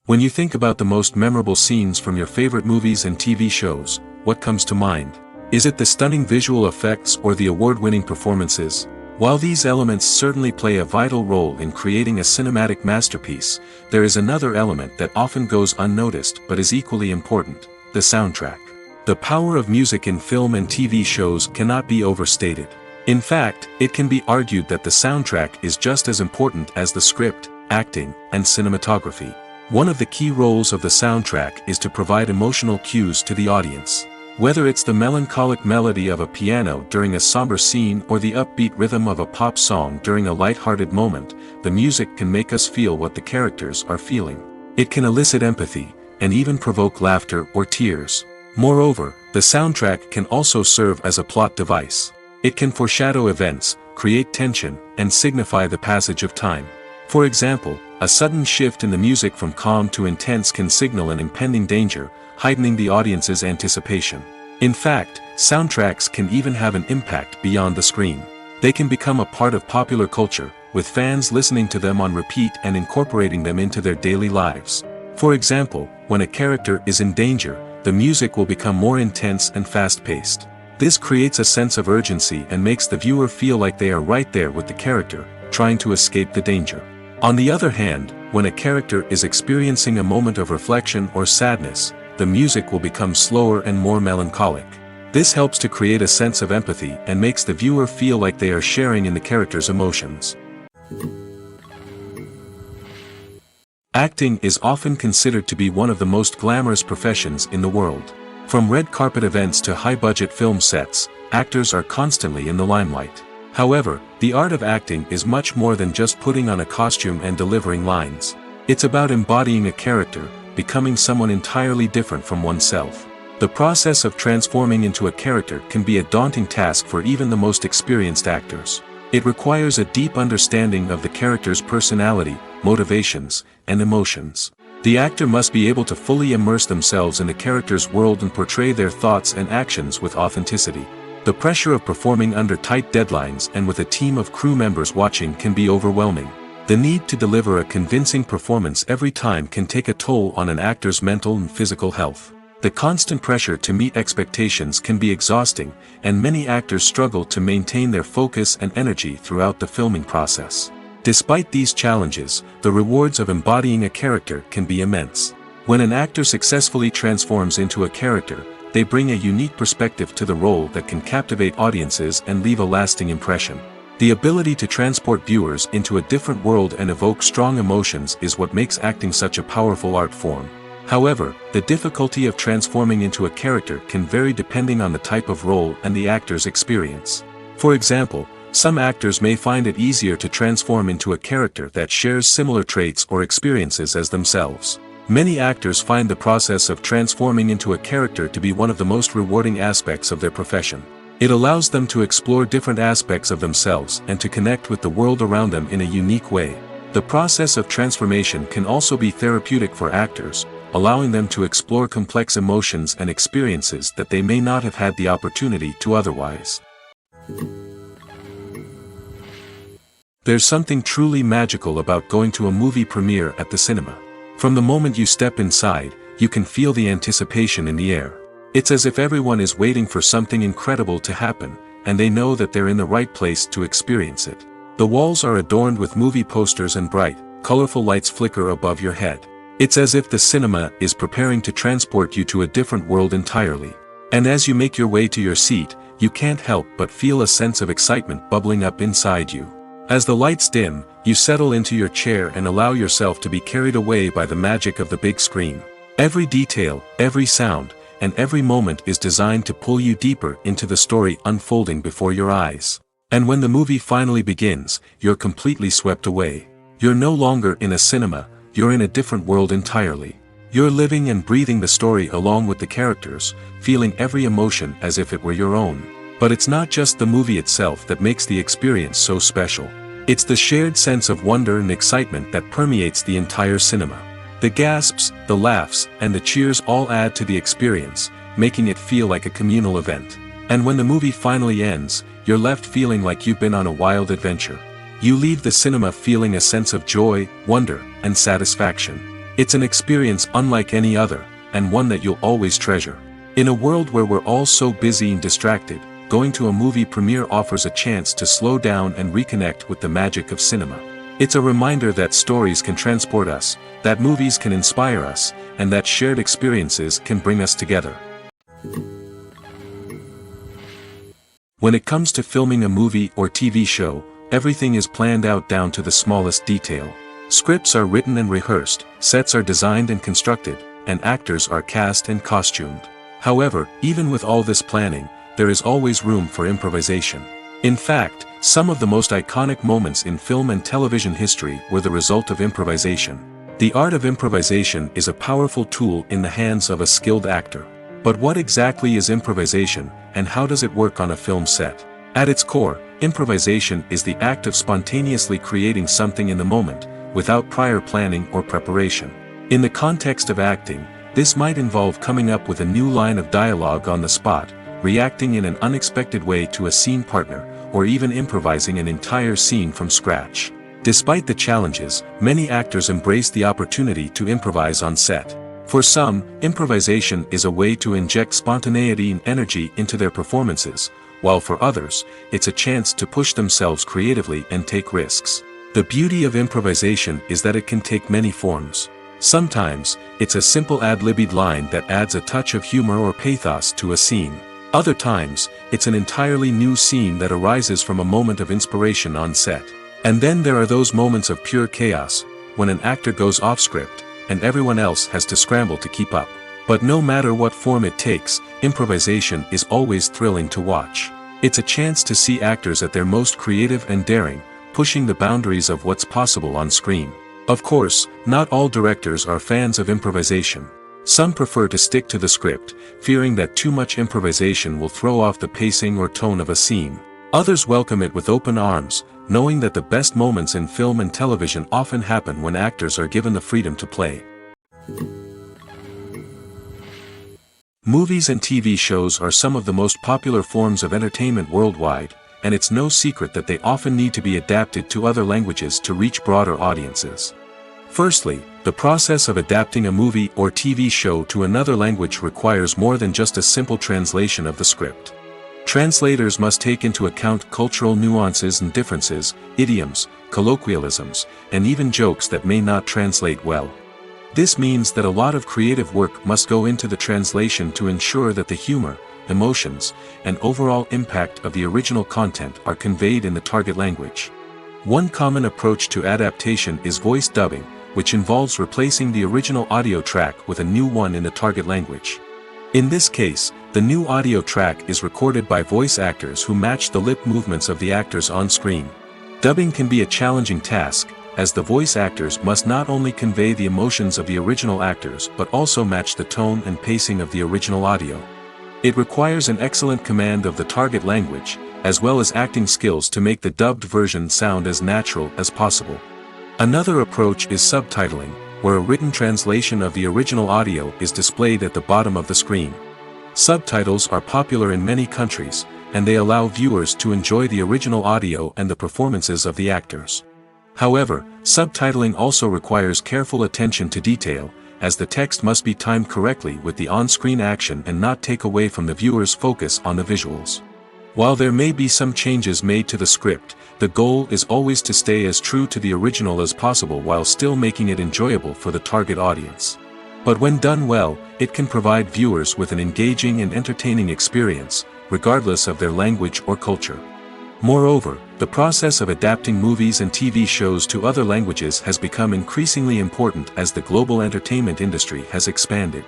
When you think about the most memorable scenes from your favorite movies and TV shows, what comes to mind? Is it the stunning visual effects or the award-winning performances? While these elements certainly play a vital role in creating a cinematic masterpiece, there is another element that often goes unnoticed but is equally important: the soundtrack. The power of music in film and TV shows cannot be overstated. In fact, it can be argued that the soundtrack is just as important as the script, acting, and cinematography. One of the key roles of the soundtrack is to provide emotional cues to the audience. Whether it's the melancholic melody of a piano during a somber scene or the upbeat rhythm of a pop song during a light-hearted moment, the music can make us feel what the characters are feeling. It can elicit empathy, and even provoke laughter or tears. Moreover, the soundtrack can also serve as a plot device. It can foreshadow events, create tension, and signify the passage of time. For example, a sudden shift in the music from calm to intense can signal an impending danger, heightening the audience's anticipation. In fact, soundtracks can even have an impact beyond the screen. They can become a part of popular culture, with fans listening to them on repeat and incorporating them into their daily lives. For example, when a character is in danger, the music will become more intense and fast-paced. This creates a sense of urgency and makes the viewer feel like they are right there with the character, trying to escape the danger. On the other hand, when a character is experiencing a moment of reflection or sadness, the music will become slower and more melancholic. This helps to create a sense of empathy and makes the viewer feel like they are sharing in the character's emotions. Acting is often considered to be one of the most glamorous professions in the world. From red carpet events to high-budget film sets, actors are constantly in the limelight. However, the art of acting is much more than just putting on a costume and delivering lines. It's about embodying a character, becoming someone entirely different from oneself. The process of transforming into a character can be a daunting task for even the most experienced actors. It requires a deep understanding of the character's personality, motivations, and emotions. The actor must be able to fully immerse themselves in the character's world and portray their thoughts and actions with authenticity. The pressure of performing under tight deadlines and with a team of crew members watching can be overwhelming. The need to deliver a convincing performance every time can take a toll on an actor's mental and physical health. The constant pressure to meet expectations can be exhausting, and many actors struggle to maintain their focus and energy throughout the filming process. Despite these challenges, the rewards of embodying a character can be immense. When an actor successfully transforms into a character, they bring a unique perspective to the role that can captivate audiences and leave a lasting impression. The ability to transport viewers into a different world and evoke strong emotions is what makes acting such a powerful art form. However, the difficulty of transforming into a character can vary depending on the type of role and the actor's experience. For example, some actors may find it easier to transform into a character that shares similar traits or experiences as themselves. Many actors find the process of transforming into a character to be one of the most rewarding aspects of their profession. It allows them to explore different aspects of themselves and to connect with the world around them in a unique way. The process of transformation can also be therapeutic for actors, allowing them to explore complex emotions and experiences that they may not have had the opportunity to otherwise. There's something truly magical about going to a movie premiere at the cinema. From the moment you step inside, you can feel the anticipation in the air. It's as if everyone is waiting for something incredible to happen, and they know that they're in the right place to experience it. The walls are adorned with movie posters and bright, colorful lights flicker above your head. It's as if the cinema is preparing to transport you to a different world entirely. And as you make your way to your seat, you can't help but feel a sense of excitement bubbling up inside you. As the lights dim, you settle into your chair and allow yourself to be carried away by the magic of the big screen. Every detail, every sound, and every moment is designed to pull you deeper into the story unfolding before your eyes. And when the movie finally begins, you're completely swept away. You're no longer in a cinema, you're in a different world entirely. You're living and breathing the story along with the characters, feeling every emotion as if it were your own. But it's not just the movie itself that makes the experience so special. It's the shared sense of wonder and excitement that permeates the entire cinema. The gasps, the laughs, and the cheers all add to the experience, making it feel like a communal event. And when the movie finally ends, you're left feeling like you've been on a wild adventure. You leave the cinema feeling a sense of joy, wonder, and satisfaction. It's an experience unlike any other, and one that you'll always treasure. In a world where we're all so busy and distracted, going to a movie premiere offers a chance to slow down and reconnect with the magic of cinema. It's a reminder that stories can transport us, that movies can inspire us, and that shared experiences can bring us together. When it comes to filming a movie or TV show, everything is planned out down to the smallest detail. Scripts are written and rehearsed, sets are designed and constructed, and actors are cast and costumed. However, even with all this planning, there is always room for improvisation. In fact, some of the most iconic moments in film and television history were the result of improvisation. The art of improvisation is a powerful tool in the hands of a skilled actor. But what exactly is improvisation, and how does it work on a film set? At its core, improvisation is the act of spontaneously creating something in the moment, without prior planning or preparation. In the context of acting, this might involve coming up with a new line of dialogue on the spot, reacting in an unexpected way to a scene partner, or even improvising an entire scene from scratch. Despite the challenges, many actors embrace the opportunity to improvise on set. For some, improvisation is a way to inject spontaneity and energy into their performances, while for others, it's a chance to push themselves creatively and take risks. The beauty of improvisation is that it can take many forms. Sometimes, it's a simple ad-libbed line that adds a touch of humor or pathos to a scene. Other times, it's an entirely new scene that arises from a moment of inspiration on set. And then there are those moments of pure chaos, when an actor goes off script, and everyone else has to scramble to keep up. But no matter what form it takes, improvisation is always thrilling to watch. It's a chance to see actors at their most creative and daring, pushing the boundaries of what's possible on screen. Of course, not all directors are fans of improvisation. Some prefer to stick to the script, fearing that too much improvisation will throw off the pacing or tone of a scene. Others welcome it with open arms, knowing that the best moments in film and television often happen when actors are given the freedom to play. Movies and TV shows are some of the most popular forms of entertainment worldwide, and it's no secret that they often need to be adapted to other languages to reach broader audiences. Firstly, the process of adapting a movie or TV show to another language requires more than just a simple translation of the script. Translators must take into account cultural nuances and differences, idioms, colloquialisms, and even jokes that may not translate well. This means that a lot of creative work must go into the translation to ensure that the humor, emotions, and overall impact of the original content are conveyed in the target language. One common approach to adaptation is voice dubbing, which involves replacing the original audio track with a new one in the target language. In this case, the new audio track is recorded by voice actors who match the lip movements of the actors on screen. Dubbing can be a challenging task, as the voice actors must not only convey the emotions of the original actors but also match the tone and pacing of the original audio. It requires an excellent command of the target language, as well as acting skills to make the dubbed version sound as natural as possible. Another approach is subtitling, where a written translation of the original audio is displayed at the bottom of the screen. Subtitles are popular in many countries, and they allow viewers to enjoy the original audio and the performances of the actors. However, subtitling also requires careful attention to detail, as the text must be timed correctly with the on-screen action and not take away from the viewer's focus on the visuals. While there may be some changes made to the script, the goal is always to stay as true to the original as possible while still making it enjoyable for the target audience. But when done well, it can provide viewers with an engaging and entertaining experience, regardless of their language or culture. Moreover, the process of adapting movies and TV shows to other languages has become increasingly important as the global entertainment industry has expanded.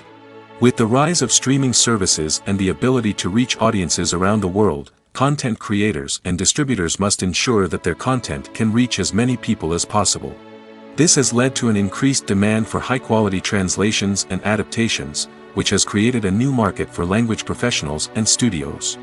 With the rise of streaming services and the ability to reach audiences around the world, content creators and distributors must ensure that their content can reach as many people as possible. This has led to an increased demand for high-quality translations and adaptations, which has created a new market for language professionals and studios.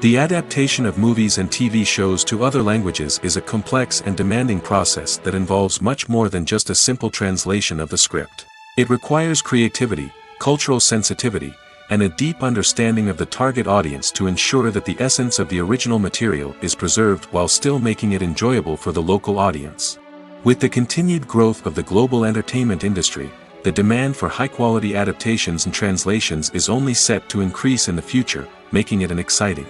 The adaptation of movies and TV shows to other languages is a complex and demanding process that involves much more than just a simple translation of the script. It requires creativity, cultural sensitivity, and a deep understanding of the target audience to ensure that the essence of the original material is preserved while still making it enjoyable for the local audience. With the continued growth of the global entertainment industry, the demand for high-quality adaptations and translations is only set to increase in the future, making it an exciting.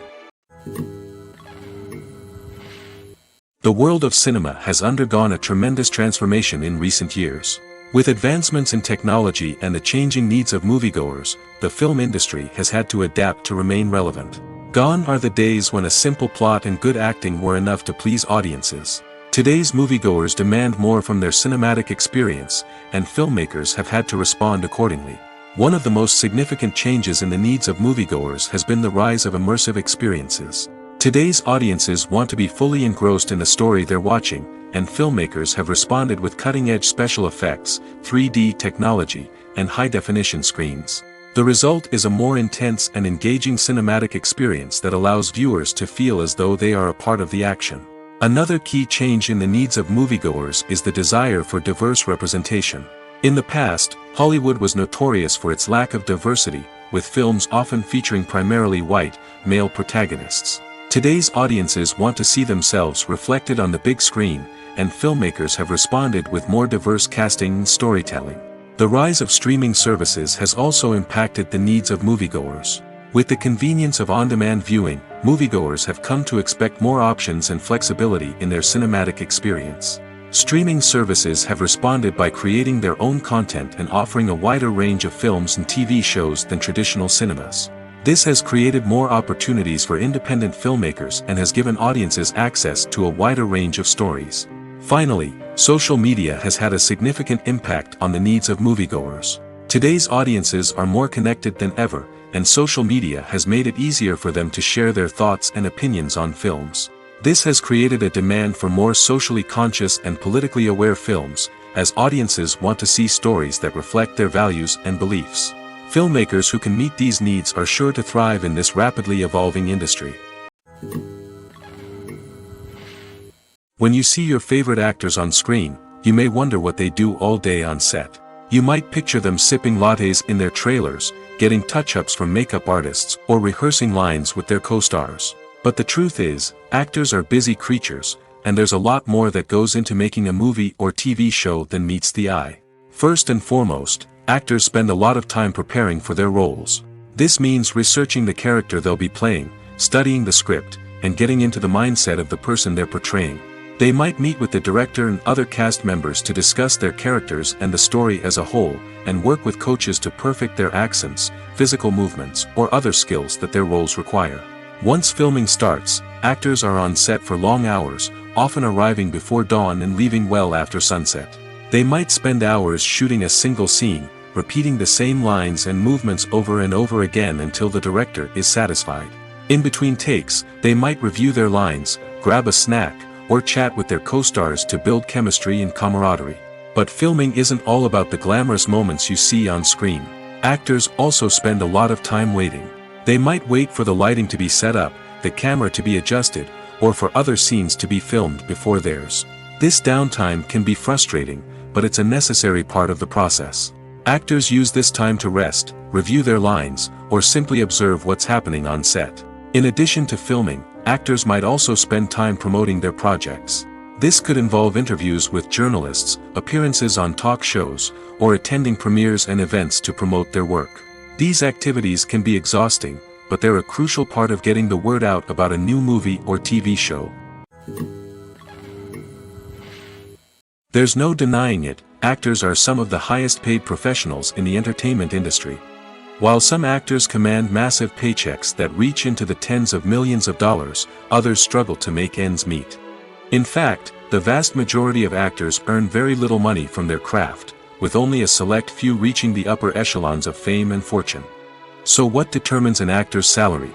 The world of cinema has undergone a tremendous transformation in recent years. With advancements in technology and the changing needs of moviegoers, the film industry has had to adapt to remain relevant. Gone are the days when a simple plot and good acting were enough to please audiences. Today's moviegoers demand more from their cinematic experience, and filmmakers have had to respond accordingly. One of the most significant changes in the needs of moviegoers has been the rise of immersive experiences. Today's audiences want to be fully engrossed in the story they're watching, and filmmakers have responded with cutting-edge special effects, 3D technology, and high-definition screens. The result is a more intense and engaging cinematic experience that allows viewers to feel as though they are a part of the action. Another key change in the needs of moviegoers is the desire for diverse representation. In the past, Hollywood was notorious for its lack of diversity, with films often featuring primarily white, male protagonists. Today's audiences want to see themselves reflected on the big screen, and filmmakers have responded with more diverse casting and storytelling. The rise of streaming services has also impacted the needs of moviegoers. With the convenience of on-demand viewing, moviegoers have come to expect more options and flexibility in their cinematic experience. Streaming services have responded by creating their own content and offering a wider range of films and TV shows than traditional cinemas. This has created more opportunities for independent filmmakers and has given audiences access to a wider range of stories. Finally, social media has had a significant impact on the needs of moviegoers. Today's audiences are more connected than ever, and social media has made it easier for them to share their thoughts and opinions on films. This has created a demand for more socially conscious and politically aware films, as audiences want to see stories that reflect their values and beliefs. Filmmakers who can meet these needs are sure to thrive in this rapidly evolving industry. When you see your favorite actors on screen, you may wonder what they do all day on set. You might picture them sipping lattes in their trailers, getting touch-ups from makeup artists, or rehearsing lines with their co-stars. But the truth is, actors are busy creatures, and there's a lot more that goes into making a movie or TV show than meets the eye. First and foremost, actors spend a lot of time preparing for their roles. This means researching the character they'll be playing, studying the script, and getting into the mindset of the person they're portraying. They might meet with the director and other cast members to discuss their characters and the story as a whole, and work with coaches to perfect their accents, physical movements, or other skills that their roles require. Once filming starts, actors are on set for long hours, often arriving before dawn and leaving well after sunset. They might spend hours shooting a single scene, repeating the same lines and movements over and over again until the director is satisfied. In between takes, they might review their lines, grab a snack, or chat with their co-stars to build chemistry and camaraderie. But filming isn't all about the glamorous moments you see on screen. Actors also spend a lot of time waiting. They might wait for the lighting to be set up, the camera to be adjusted, or for other scenes to be filmed before theirs. This downtime can be frustrating, but it's a necessary part of the process. Actors use this time to rest, review their lines, or simply observe what's happening on set. In addition to filming, actors might also spend time promoting their projects. This could involve interviews with journalists, appearances on talk shows, or attending premieres and events to promote their work. These activities can be exhausting, but they're a crucial part of getting the word out about a new movie or TV show. There's no denying it, actors are some of the highest paid professionals in the entertainment industry. While some actors command massive paychecks that reach into the tens of millions of dollars, others struggle to make ends meet. In fact, the vast majority of actors earn very little money from their craft, with only a select few reaching the upper echelons of fame and fortune. So what determines an actor's salary?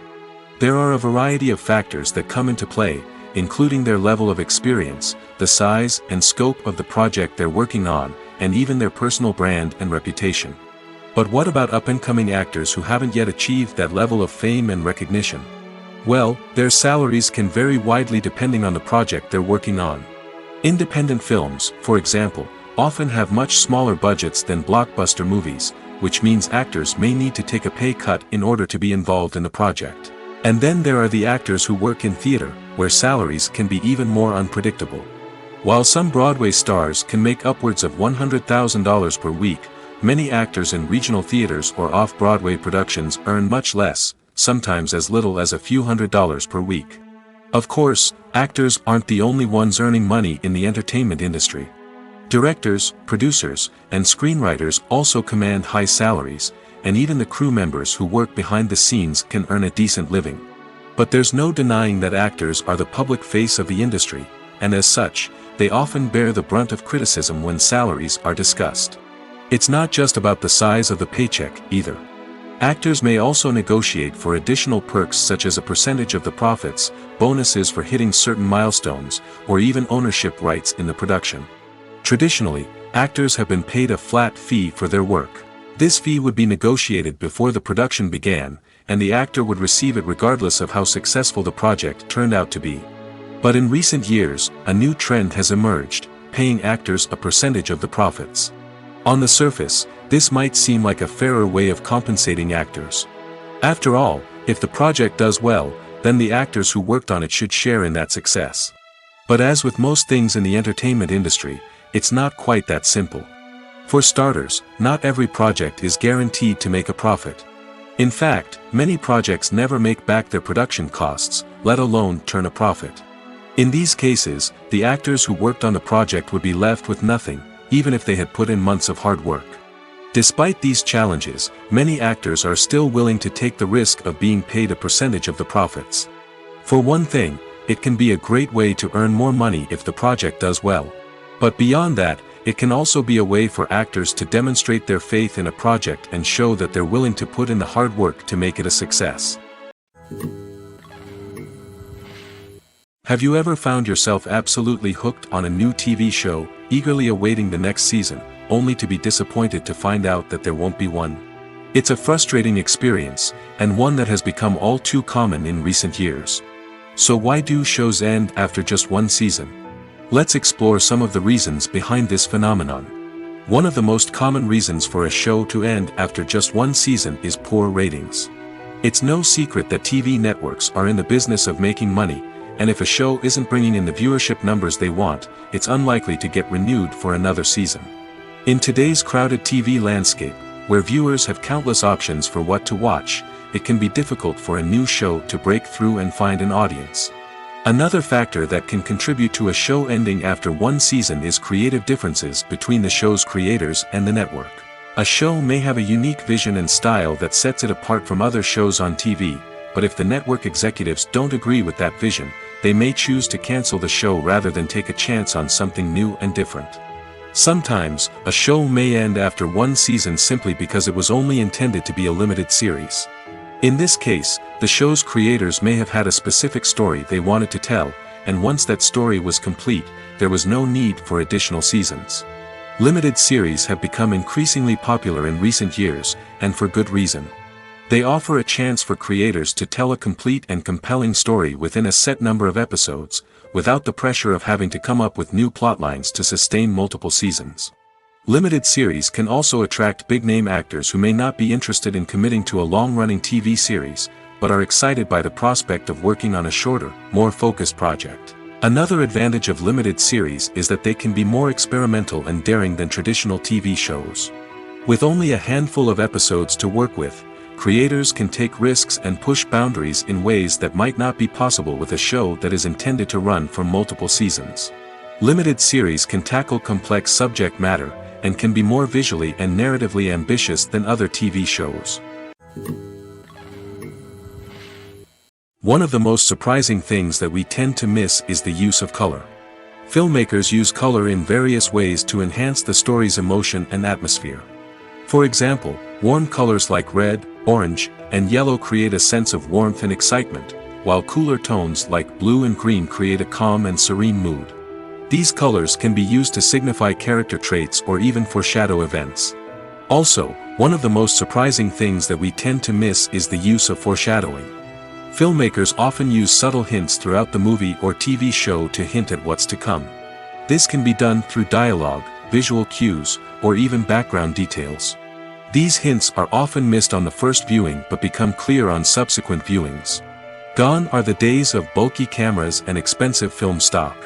There are a variety of factors that come into play, including their level of experience, the size and scope of the project they're working on, and even their personal brand and reputation. But what about up-and-coming actors who haven't yet achieved that level of fame and recognition? Well, their salaries can vary widely depending on the project they're working on. Independent films, for example, often have much smaller budgets than blockbuster movies, which means actors may need to take a pay cut in order to be involved in the project. And then there are the actors who work in theater, where salaries can be even more unpredictable. While some Broadway stars can make upwards of $100,000 per week, many actors in regional theaters or off-Broadway productions earn much less, sometimes as little as a few $100s per week. Of course, actors aren't the only ones earning money in the entertainment industry. Directors, producers, and screenwriters also command high salaries, and even the crew members who work behind the scenes can earn a decent living. But there's no denying that actors are the public face of the industry, and as such, they often bear the brunt of criticism when salaries are discussed. It's not just about the size of the paycheck, either. Actors may also negotiate for additional perks such as a percentage of the profits, bonuses for hitting certain milestones, or even ownership rights in the production. Traditionally, actors have been paid a flat fee for their work. This fee would be negotiated before the production began, and the actor would receive it regardless of how successful the project turned out to be. But in recent years, a new trend has emerged, paying actors a percentage of the profits. On the surface, this might seem like a fairer way of compensating actors. After all, if the project does well, then the actors who worked on it should share in that success. But as with most things in the entertainment industry, it's not quite that simple. For starters, not every project is guaranteed to make a profit. In fact, many projects never make back their production costs, let alone turn a profit. In these cases, the actors who worked on the project would be left with nothing, even if they had put in months of hard work. Despite these challenges, many actors are still willing to take the risk of being paid a percentage of the profits. For one thing, it can be a great way to earn more money if the project does well. But beyond that, it can also be a way for actors to demonstrate their faith in a project and show that they're willing to put in the hard work to make it a success. Have you ever found yourself absolutely hooked on a new TV show, eagerly awaiting the next season, only to be disappointed to find out that there won't be one? It's a frustrating experience, and one that has become all too common in recent years. So why do shows end after just one season? Let's explore some of the reasons behind this phenomenon. One of the most common reasons for a show to end after just one season is poor ratings. It's no secret that TV networks are in the business of making money, and if a show isn't bringing in the viewership numbers they want, it's unlikely to get renewed for another season. In today's crowded TV landscape, where viewers have countless options for what to watch, it can be difficult for a new show to break through and find an audience. Another factor that can contribute to a show ending after one season is creative differences between the show's creators and the network. A show may have a unique vision and style that sets it apart from other shows on TV, but if the network executives don't agree with that vision, they may choose to cancel the show rather than take a chance on something new and different. Sometimes, a show may end after one season simply because it was only intended to be a limited series. In this case, the show's creators may have had a specific story they wanted to tell, and once that story was complete, there was no need for additional seasons. Limited series have become increasingly popular in recent years, and for good reason. They offer a chance for creators to tell a complete and compelling story within a set number of episodes, without the pressure of having to come up with new plotlines to sustain multiple seasons. Limited series can also attract big-name actors who may not be interested in committing to a long-running TV series, but are excited by the prospect of working on a shorter, more focused project. Another advantage of limited series is that they can be more experimental and daring than traditional TV shows. With only a handful of episodes to work with, creators can take risks and push boundaries in ways that might not be possible with a show that is intended to run for multiple seasons. Limited series can tackle complex subject matter, and can be more visually and narratively ambitious than other TV shows. One of the most surprising things that we tend to miss is the use of color. Filmmakers use color in various ways to enhance the story's emotion and atmosphere. For example, warm colors like red, orange, and yellow create a sense of warmth and excitement, while cooler tones like blue and green create a calm and serene mood. These colors can be used to signify character traits or even foreshadow events. Also, one of the most surprising things that we tend to miss is the use of foreshadowing. Filmmakers often use subtle hints throughout the movie or TV show to hint at what's to come. This can be done through dialogue, visual cues, or even background details. These hints are often missed on the first viewing but become clear on subsequent viewings. Gone are the days of bulky cameras and expensive film stock.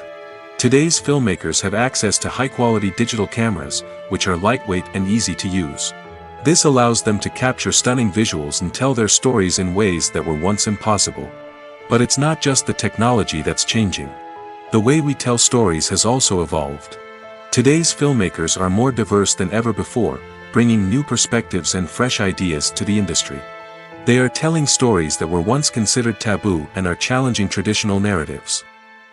Today's filmmakers have access to high-quality digital cameras, which are lightweight and easy to use. This allows them to capture stunning visuals and tell their stories in ways that were once impossible. But it's not just the technology that's changing. The way we tell stories has also evolved. Today's filmmakers are more diverse than ever before, bringing new perspectives and fresh ideas to the industry. They are telling stories that were once considered taboo and are challenging traditional narratives.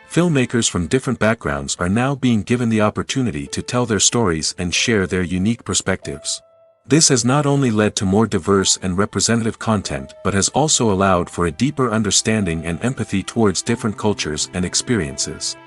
Filmmakers from different backgrounds are now being given the opportunity to tell their stories and share their unique perspectives. This has not only led to more diverse and representative content but has also allowed for a deeper understanding and empathy towards different cultures and experiences.